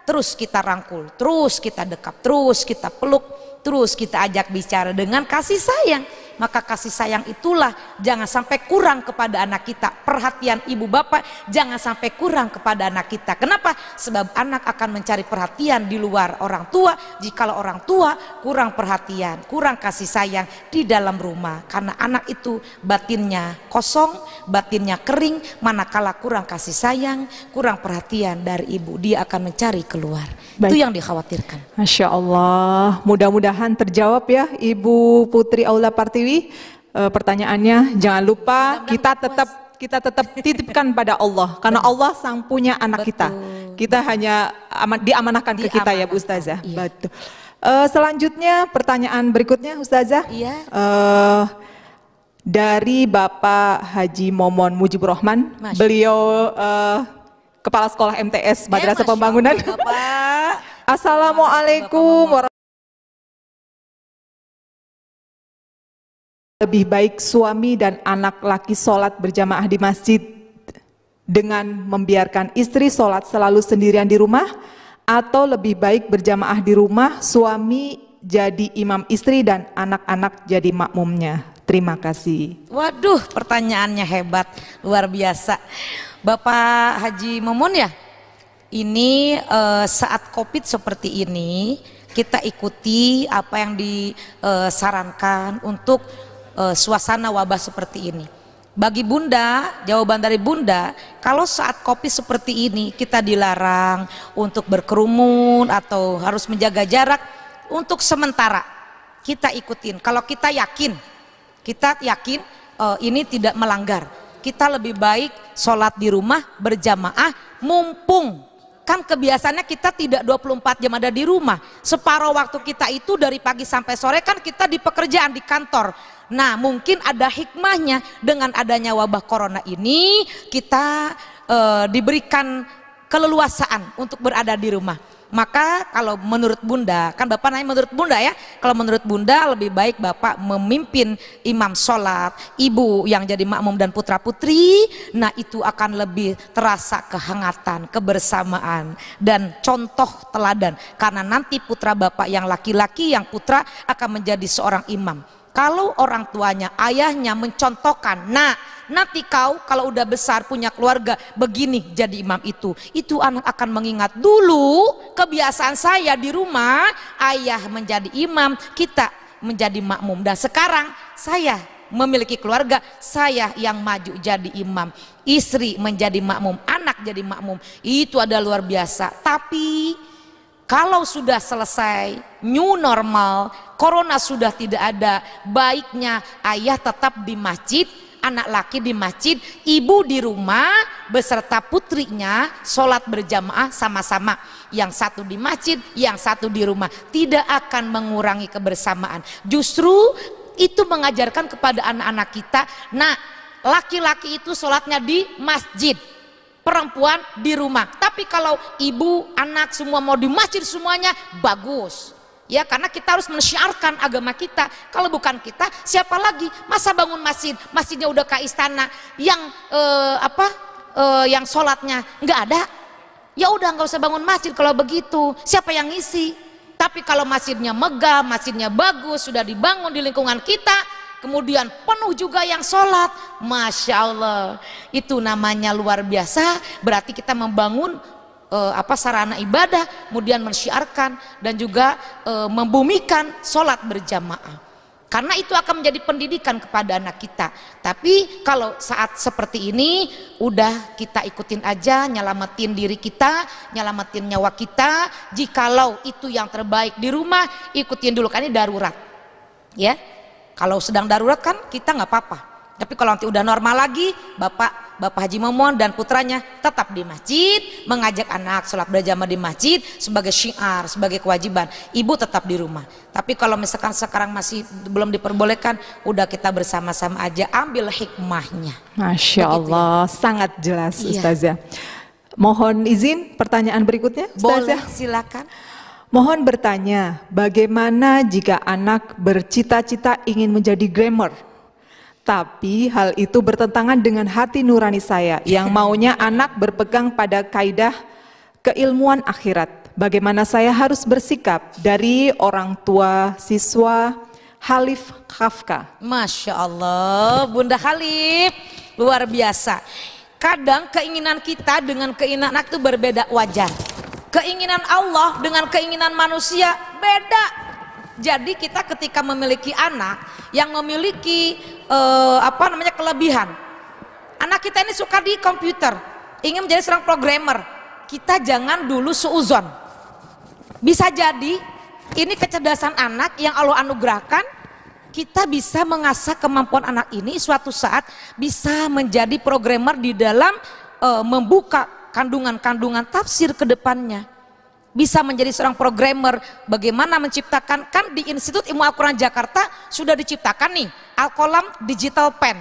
terus kita rangkul, terus kita dekap, terus kita peluk, terus kita ajak bicara dengan kasih sayang. maka kasih sayang itulah jangan sampai kurang kepada anak kita. Perhatian ibu bapak jangan sampai kurang kepada anak kita. Kenapa? Sebab anak akan mencari perhatian di luar orang tua jikalau orang tua kurang perhatian, kurang kasih sayang di dalam rumah. Karena anak itu batinnya kosong, batinnya kering, manakala kurang kasih sayang, kurang perhatian dari ibu, dia akan mencari keluar. Baik. Itu yang dikhawatirkan. Masya Allah, mudah-mudahan terjawab ya Ibu Putri Aula Partiwi. Pertanyaannya jangan lupa kita tetap titipkan pada Allah, karena Allah sang punya anak. Betul. Kita hanya diamanahkan ke kita ya Bu Ustazah. Iya. Betul. Selanjutnya pertanyaan berikutnya Ustazah. Iya. Dari Bapak Haji Momon Mujibur Rahman, beliau Kepala Sekolah MTS Madrasah Pembangunan. Assalamualaikum warahmatullahi wabarakatuh. Lebih baik suami dan anak laki sholat berjamaah di masjid dengan membiarkan istri sholat selalu sendirian di rumah, atau lebih baik berjamaah di rumah, suami jadi imam istri dan anak-anak jadi makmumnya? Terima kasih. Waduh, pertanyaannya hebat, luar biasa. Bapak Haji Momon ya, ini saat COVID seperti ini kita ikuti apa yang disarankan untuk suasana wabah seperti ini. Bagi Bunda, jawaban dari Bunda, kalau saat COVID seperti ini kita dilarang untuk berkerumun atau harus menjaga jarak, untuk sementara kita ikutin. Kalau kita yakin ini tidak melanggar, kita lebih baik sholat di rumah berjamaah, mumpung kan kebiasaannya kita tidak 24 jam ada di rumah. Separuh waktu kita itu dari pagi sampai sore kan kita di pekerjaan, di kantor. Nah mungkin ada hikmahnya dengan adanya wabah corona ini kita diberikan keleluasaan untuk berada di rumah. Maka kalau menurut Bunda, kan Bapak nanya menurut Bunda ya, kalau menurut Bunda lebih baik Bapak memimpin imam sholat, ibu yang jadi makmum dan putra putri. Nah itu akan lebih terasa kehangatan, kebersamaan dan contoh teladan. Karena nanti putra Bapak yang laki-laki, yang putra akan menjadi seorang imam. Kalau orang tuanya, ayahnya mencontohkan, nah nanti kau kalau udah besar punya keluarga begini jadi imam itu anak akan mengingat dulu kebiasaan saya di rumah, ayah menjadi imam, kita menjadi makmum, dan sekarang saya memiliki keluarga, saya yang maju jadi imam, istri menjadi makmum, anak jadi makmum. Itu ada luar biasa. Tapi kalau sudah selesai new normal, corona sudah tidak ada, baiknya ayah tetap di masjid, anak laki di masjid, ibu di rumah beserta putrinya sholat berjamaah sama-sama. Yang satu di masjid, yang satu di rumah. Tidak akan mengurangi kebersamaan. Justru itu mengajarkan kepada anak-anak kita, nah laki-laki itu sholatnya di masjid, perempuan di rumah. Tapi kalau ibu, anak semua mau di masjid semuanya, bagus. Ya, karena kita harus mensyiarkan agama kita. Kalau bukan kita, siapa lagi? Masa bangun masjid, masjidnya udah kayak istana, yang yang sholatnya nggak ada. Ya udah nggak usah bangun masjid kalau begitu. Siapa yang ngisi? Tapi kalau masjidnya megah, masjidnya bagus, sudah dibangun di lingkungan kita, kemudian penuh juga yang sholat, Masya Allah, itu namanya luar biasa. Berarti kita membangun sarana ibadah, kemudian mensyiarkan dan juga membumikan sholat berjamaah. Karena itu akan menjadi pendidikan kepada anak kita. Tapi kalau saat seperti ini, udah kita ikutin aja, nyelamatin diri kita, nyelamatin nyawa kita. Jikalau itu yang terbaik di rumah, ikutin dulu, kan ini darurat. Ya, kalau sedang darurat kan kita nggak apa-apa. Tapi kalau nanti udah normal lagi, Bapak Haji Momon dan putranya tetap di masjid, mengajak anak sholat berjamaah di masjid sebagai syiar, sebagai kewajiban. Ibu tetap di rumah. Tapi kalau misalkan sekarang masih belum diperbolehkan, udah kita bersama-sama aja ambil hikmahnya. Masya Allah, ya? Sangat jelas Ustazah. Mohon izin pertanyaan berikutnya Ustazah. Boleh, silakan. Mohon bertanya, bagaimana jika anak bercita-cita ingin menjadi gamer? Tapi hal itu bertentangan dengan hati nurani saya yang maunya anak berpegang pada kaidah keilmuan akhirat. Bagaimana saya harus bersikap dari orang tua siswa Khalif Kafka. Masya Allah, Bunda Khalif, luar biasa. Kadang keinginan kita dengan keinginan anak itu berbeda, wajar. Keinginan Allah dengan keinginan manusia beda. Jadi kita ketika memiliki anak yang memiliki kelebihan. Anak kita ini suka di komputer, ingin menjadi seorang programmer. Kita jangan dulu suuzon. Bisa jadi ini kecerdasan anak yang Allah anugerahkan, kita bisa mengasah kemampuan anak ini suatu saat bisa menjadi programmer di dalam membuka kandungan-kandungan tafsir ke depannya. Bisa menjadi seorang programmer, bagaimana menciptakan, kan di Institut Ilmu Al-Quran Jakarta sudah diciptakan nih Al-Qalam Digital Pen.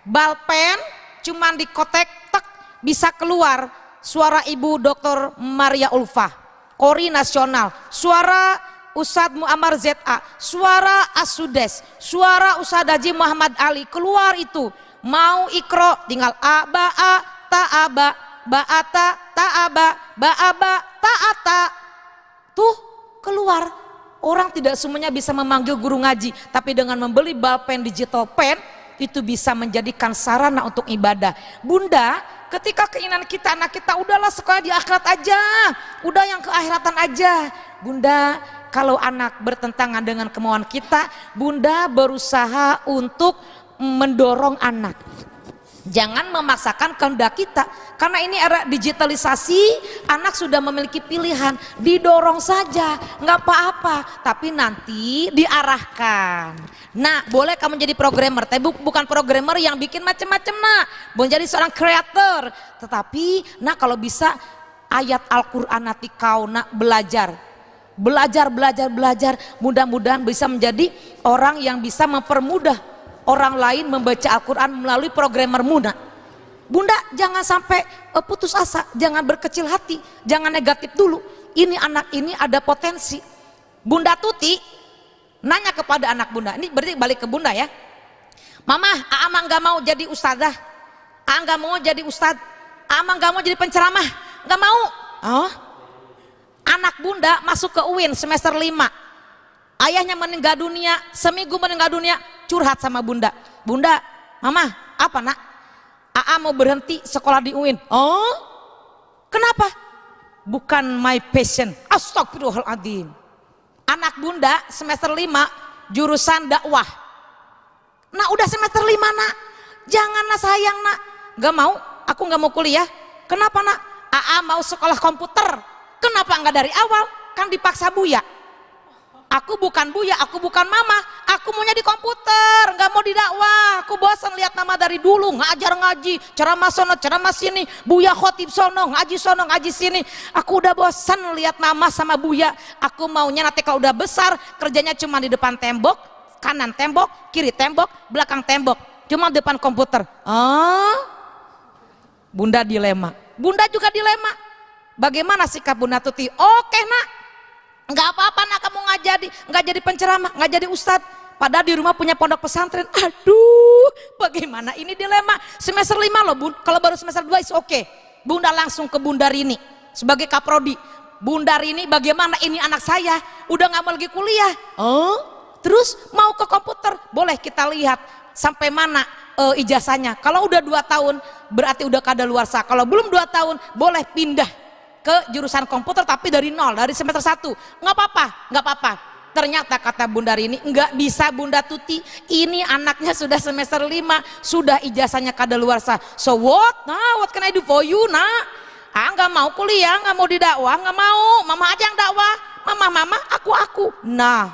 Balpen cuman dikotek tek bisa keluar suara Ibu Dr. Maria Ulfah, Kori Nasional, suara Ustadz Muammar ZA, suara Asudes, suara Ustadz Haji Muhammad Ali, keluar itu. Mau ikro tinggal a ba a ta a ba ata ta a ba ta ata. Tuh keluar. Orang tidak semuanya bisa memanggil guru ngaji, tapi dengan membeli balpen digital pen itu bisa menjadikan sarana untuk ibadah. Bunda, ketika keinginan kita anak kita udahlah sekolah di akhirat aja, udah yang keakhiratan aja. Bunda, kalau anak bertentangan dengan kemauan kita, Bunda berusaha untuk mendorong anak. Jangan memaksakan kehendak kita, karena ini era digitalisasi, anak sudah memiliki pilihan, didorong saja, nggak apa-apa, tapi nanti diarahkan. Nah, boleh kamu jadi programmer, tapi bukan programmer yang bikin macam-macam, nak. Boleh jadi seorang kreator, tetapi, nah kalau bisa ayat Al-Quran nanti kau nak belajar, mudah-mudahan bisa menjadi orang yang bisa mempermudah orang lain membaca Al-Quran melalui programmer Muna. Bunda jangan sampai putus asa, jangan berkecil hati, jangan negatif dulu. Ini anak ini ada potensi. Bunda Tuti nanya kepada anak Bunda, ini berarti balik ke Bunda ya. Mama, Aama nggak mau jadi ustazah, nggak mau jadi ustad, Aama nggak mau jadi penceramah, nggak mau. Oh, anak Bunda masuk ke UIN semester 5. Ayahnya meninggal dunia, seminggu meninggal dunia, curhat sama Bunda. Bunda, Mama, apa nak? Aa mau berhenti sekolah di UIN. Oh, kenapa? Bukan my passion. Astagfirullahaladzim. Anak Bunda semester 5 jurusan dakwah. Nah udah semester 5 nak, jangan nak sayang nak. Gak mau, aku gak mau kuliah. Kenapa nak? Aa mau sekolah komputer. Kenapa enggak dari awal? Kan dipaksa Buya. Aku bukan Buya, aku bukan Mama, aku maunya di komputer, nggak mau di dakwah. Aku bosan lihat nama dari dulu, ngajar ngaji, ceramah sono, ceramah sini, Buya khotib sono, ngaji sini. Aku udah bosan lihat nama sama Buya. Aku maunya nanti kalau udah besar, kerjanya cuma di depan tembok, kanan tembok, kiri tembok, belakang tembok, cuma depan komputer. Bunda dilema. Bunda juga dilema. Bagaimana sikap Bunda Tuti? Oke nak, nggak apa-apa nak kamu nggak jadi penceramah, nggak jadi ustadz, padahal di rumah punya pondok pesantren. Aduh, bagaimana ini dilema. Semester 5 loh Bun, kalau baru semester 2 is oke. Bunda langsung ke Bunda Rini sebagai kaprodi. Bunda Rini, bagaimana ini anak saya udah nggak mau lagi kuliah, terus mau ke komputer, boleh kita lihat sampai mana ijazahnya. Kalau udah 2 tahun berarti udah kadaluarsa, kalau belum 2 tahun boleh pindah ke jurusan komputer tapi dari nol, dari semester 1. Nggak apa-apa. Ternyata kata Bunda Rini, nggak bisa Bunda Tuti, ini anaknya sudah semester 5, sudah ijazahnya kadaluarsa. So what? Nah, what can I do for you nak? Nggak mau kuliah, nggak mau didakwah, nggak mau, Mama aja yang dakwah. Mama, aku. Nah,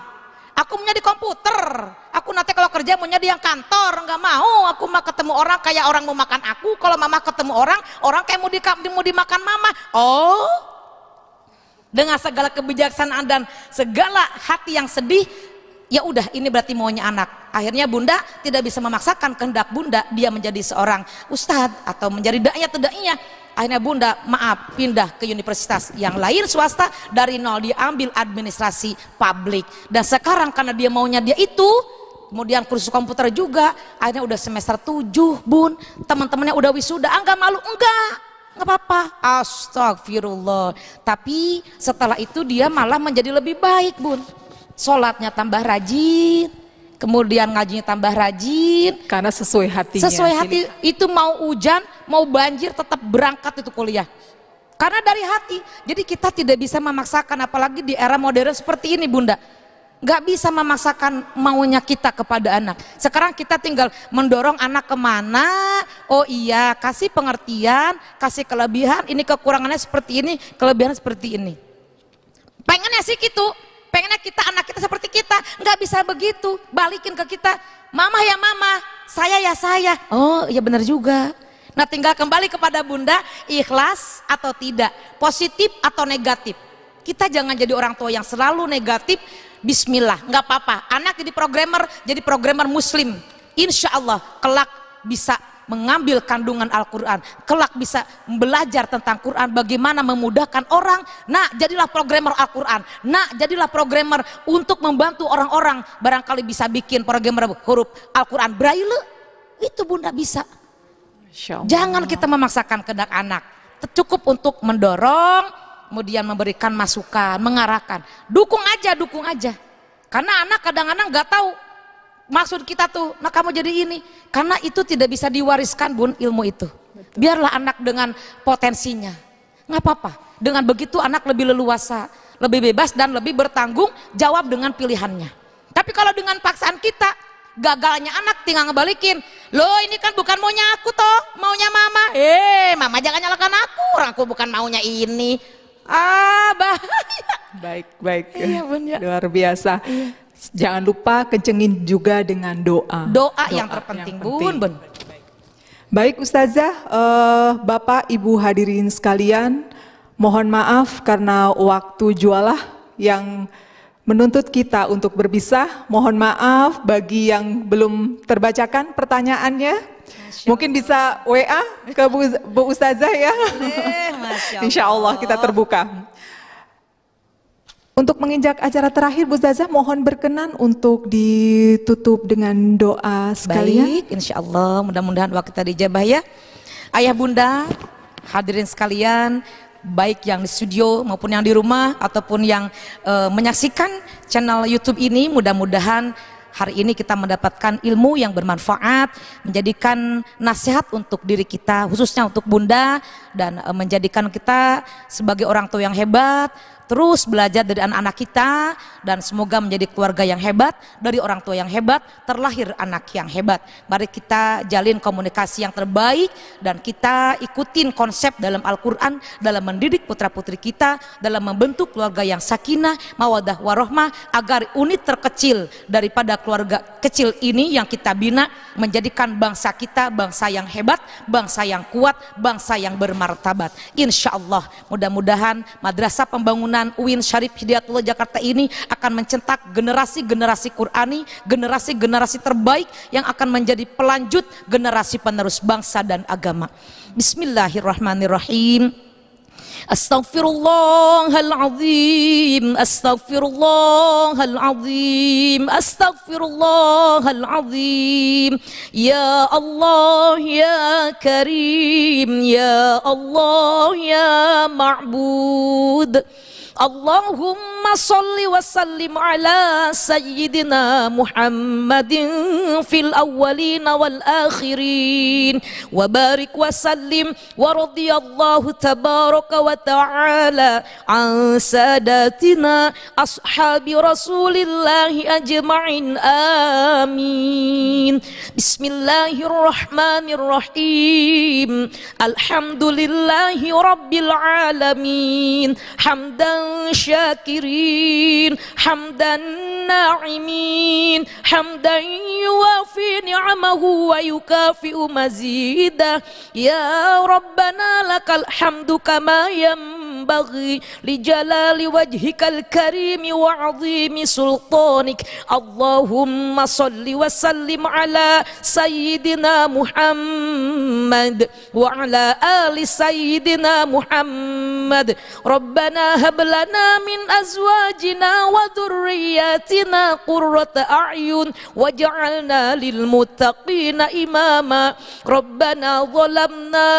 aku maunya di komputer. Aku nanti kalau kerja maunya di yang kantor, nggak mau. Aku mau ketemu orang kayak orang mau makan aku. Kalau Mama ketemu orang kayak mau dimakan Mama. Oh, dengan segala kebijaksanaan dan segala hati yang sedih, ya udah ini berarti maunya anak. Akhirnya Bunda tidak bisa memaksakan kehendak Bunda dia menjadi seorang ustadz atau menjadi dai atau daiyah. Akhirnya Bunda maaf pindah ke universitas yang lain swasta, dari nol dia ambil administrasi publik. Dan sekarang karena dia maunya dia itu, kemudian kursus komputer juga, akhirnya udah semester 7 Bun, teman-temannya udah wisuda. Enggak malu? Enggak apa-apa. Astagfirullah. Tapi setelah itu dia malah menjadi lebih baik Bun, sholatnya tambah rajin, kemudian ngajinya tambah rajin. Karena sesuai hatinya. Sesuai hati, itu mau hujan, mau banjir tetap berangkat itu kuliah. Karena dari hati. Jadi kita tidak bisa memaksakan, apalagi di era modern seperti ini Bunda. Gak bisa memaksakan maunya kita kepada anak. Sekarang kita tinggal mendorong anak kemana. Oh iya, kasih pengertian, kasih kelebihan, ini kekurangannya seperti ini, kelebihannya seperti ini. Pengennya sih gitu, pengennya kita, anak kita seperti kita. Gak bisa begitu, balikin ke kita. Mama ya mama, saya ya saya. Oh iya benar juga. Nah tinggal kembali kepada Bunda, ikhlas atau tidak, positif atau negatif. Kita jangan jadi orang tua yang selalu negatif. Bismillah, nggak apa-apa. Anak jadi programmer Muslim. Insya Allah kelak bisa mengambil kandungan Al-Quran. Kelak bisa belajar tentang Quran, bagaimana memudahkan orang. Nah, jadilah programmer Al-Quran. Nah, jadilah programmer untuk membantu orang-orang. Barangkali bisa bikin programmer huruf Al-Quran Braille. Itu Bunda bisa. Jangan kita memaksakan kehendak anak. Cukup untuk mendorong, kemudian memberikan masukan, mengarahkan, dukung aja. Karena anak kadang-kadang nggak tahu maksud kita tuh, nah kamu jadi ini, karena itu tidak bisa diwariskan Bun, ilmu itu. Betul. Biarlah anak dengan potensinya, nggak apa-apa. Dengan begitu anak lebih leluasa, lebih bebas dan lebih bertanggung jawab dengan pilihannya. Tapi kalau dengan paksaan kita, gagalnya anak tinggal ngebalikin, loh ini kan bukan maunya aku toh, maunya mama. Mama jangan nyalakan aku bukan maunya ini. Bahaya. Baik. Iya, luar biasa. Iya. Jangan lupa kencengin juga dengan doa. Doa yang terpenting, Bun. Baik Ustazah, Bapak Ibu hadirin sekalian, mohon maaf karena waktu jualah yang menuntut kita untuk berpisah. Mohon maaf bagi yang belum terbacakan pertanyaannya. Mungkin bisa WA ke Bu Ustazah ya. Insya Allah kita terbuka. Untuk menginjak acara terakhir Bu Ustazah, mohon berkenan untuk ditutup dengan doa sekalian. Baik, insya Allah mudah-mudahan doa kita dijabah ya. Ayah Bunda, hadirin sekalian, baik yang di studio maupun yang di rumah ataupun yang menyaksikan channel YouTube ini, mudah-mudahan hari ini kita mendapatkan ilmu yang bermanfaat, menjadikan nasihat untuk diri kita, khususnya untuk Bunda, dan menjadikan kita sebagai orang tua yang hebat, terus belajar dari anak-anak kita, dan semoga menjadi keluarga yang hebat, dari orang tua yang hebat, terlahir anak yang hebat. Mari kita jalin komunikasi yang terbaik, dan kita ikutin konsep dalam Al-Quran, dalam mendidik putra-putri kita, dalam membentuk keluarga yang sakinah, mawadah warohmah, agar unit terkecil daripada keluarga kecil ini yang kita bina, menjadikan bangsa kita bangsa yang hebat, bangsa yang kuat, bangsa yang bermartabat. Insya Allah mudah-mudahan madrasah pembangunan UIN Syarif Hidayatullah Jakarta ini akan mencetak generasi-generasi Qurani, generasi-generasi terbaik yang akan menjadi pelanjut generasi penerus bangsa dan agama. Bismillahirrahmanirrahim. Astaghfirullahaladzim, astaghfirullahaladzim, astaghfirullahaladzim. Ya Allah ya Karim, ya Allah ya Ma'bud. Allahumma salli wa sallim ala sayyidina Muhammadin fil awwalin wal akhirin wa barik wa sallim wa radiyallahu tabaraka wa ta'ala an sadatina ashabi rasulillahi ajma'in amin. Bismillahirrahmanirrahim. Alhamdulillahi rabbil alamin, hamdan syakirin, hamdan na'imin, hamdan yuwafi ni'amahu wa yukafi'u mazidah. Ya Rabbana lakal hamdu kama yanbaghi li jalali wajhikal karimi wa azimi sultanik. Allahumma salli wa sallim ala sayyidina Muhammad wa ala ali sayyidina Muhammad. Rabbana habla lana min azwajina wa dhurriyyatina qurrata a'yun waj'alna lil muttaqina imama. Rabbana zalamna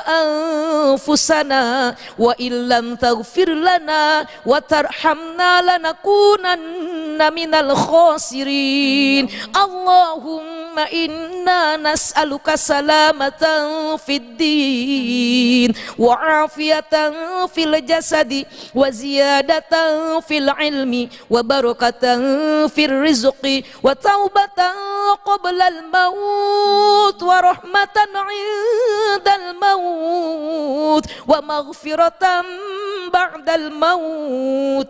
anfusana wa illam taghfir lana wa tarhamna lanakunanna kunna minal khasirin. Allahumma inna nas'aluka salamatan fid din wa afiyatan fil jasadi wa ziyadatan fil ilmi wa barakatan fil rizqi wa taubatan qabla al maut wa rahmatan 'indal maut wa maghfiratan ba'dal maut.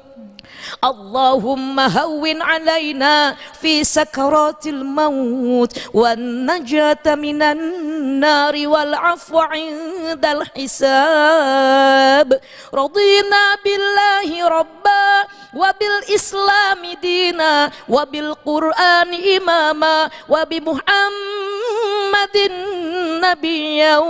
Allahumma hawwin alaina fi sakaratil maut wan najata minan nari wal afwa 'indal hisab. Radina billahi rabba wa bil islami dina wa bil qur'ani imama wa bi muhammadin nabiyyan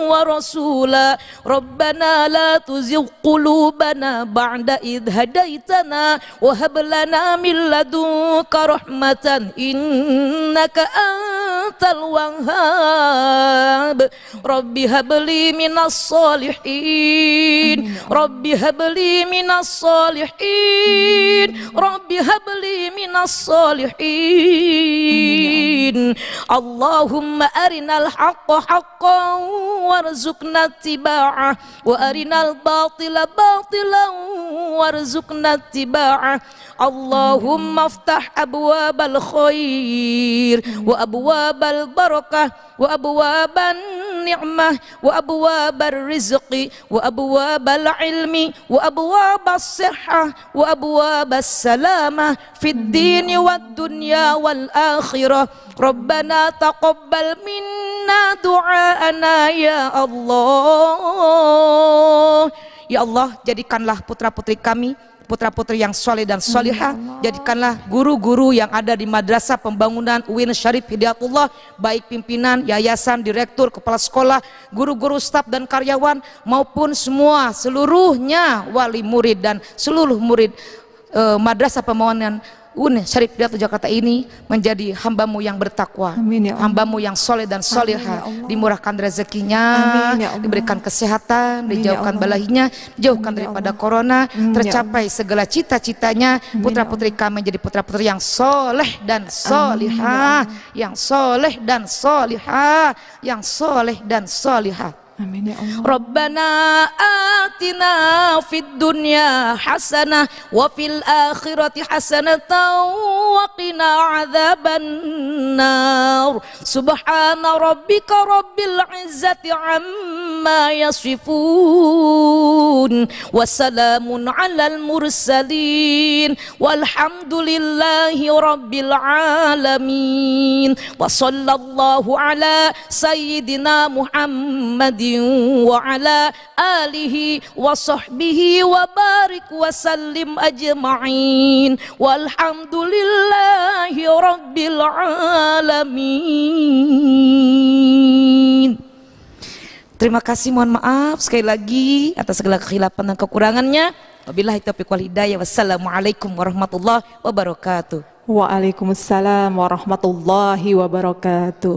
wa rasula. Rabbana la tuzigh qulubana ba'da idh hadaitana wa hab lana min ladunka rahmatan innaka antal wahhab. Rabbi habli minas solihin, Rabbi habli minas solihin, Rabbi habli minas solihin. Allahumma arinal haqqa haqqan warzuqna ittiba'ah wa arinal batila batilan warzuqna ittiba'ah. Allahumma aftah abwabal khair wa abwabal barakah wa abwaban ni'mah wa abwabar rizqi wa abwabal ilmi wa abwabas sihhah wa abwabas salamah fid dini wad dunya wal akhirah. Rabbana taqabbal minna du'aana ya Allah. Ya Allah, jadikanlah putra-putri kami putra-putri yang soleh dan solihah. Jadikanlah guru-guru yang ada di Madrasah Pembangunan UIN Syarif Hidayatullah, baik pimpinan, yayasan, direktur, kepala sekolah, guru-guru, staf dan karyawan, maupun semua seluruhnya wali murid dan seluruh murid Madrasah Pembangunan UIN Syarif Hidayatullah Jakarta ini menjadi hambamu yang bertakwa, Amin, ya Allah. hambamu yang soleh dan solihah, Amin, ya Allah. dimurahkan rezekinya, Amin, ya Allah. diberikan kesehatan, Amin, dijauhkan ya Allah. balahinya, dijauhkan Amin, ya daripada Allah. corona, Amin, ya tercapai segala cita-citanya. Putra-putri kami menjadi putra-putri yang soleh dan solihah, yang soleh dan solihah, yang soleh dan solihah. Amin ya Allah. Rabbana atina fid dunya hasanah wa fil akhirati hasanatan wa qina adzaban nar. Subhana rabbika rabbil izzati amma yasifun wa salamun alal mursalin walhamdulillahi rabbil alamin. Wa sallallahu ala sayyidina Muhammadin wa ala alihi wa sahbihi wa barik wa sallim ajma'in walhamdulillahi rabbil alamin. Terima kasih, mohon maaf sekali lagi atas segala kekhilafan dan kekurangannya. Wabillahi taufiq wal hidayah. Wassalamualaikum warahmatullahi wabarakatuh. Waalaikumsalam warahmatullahi wabarakatuh.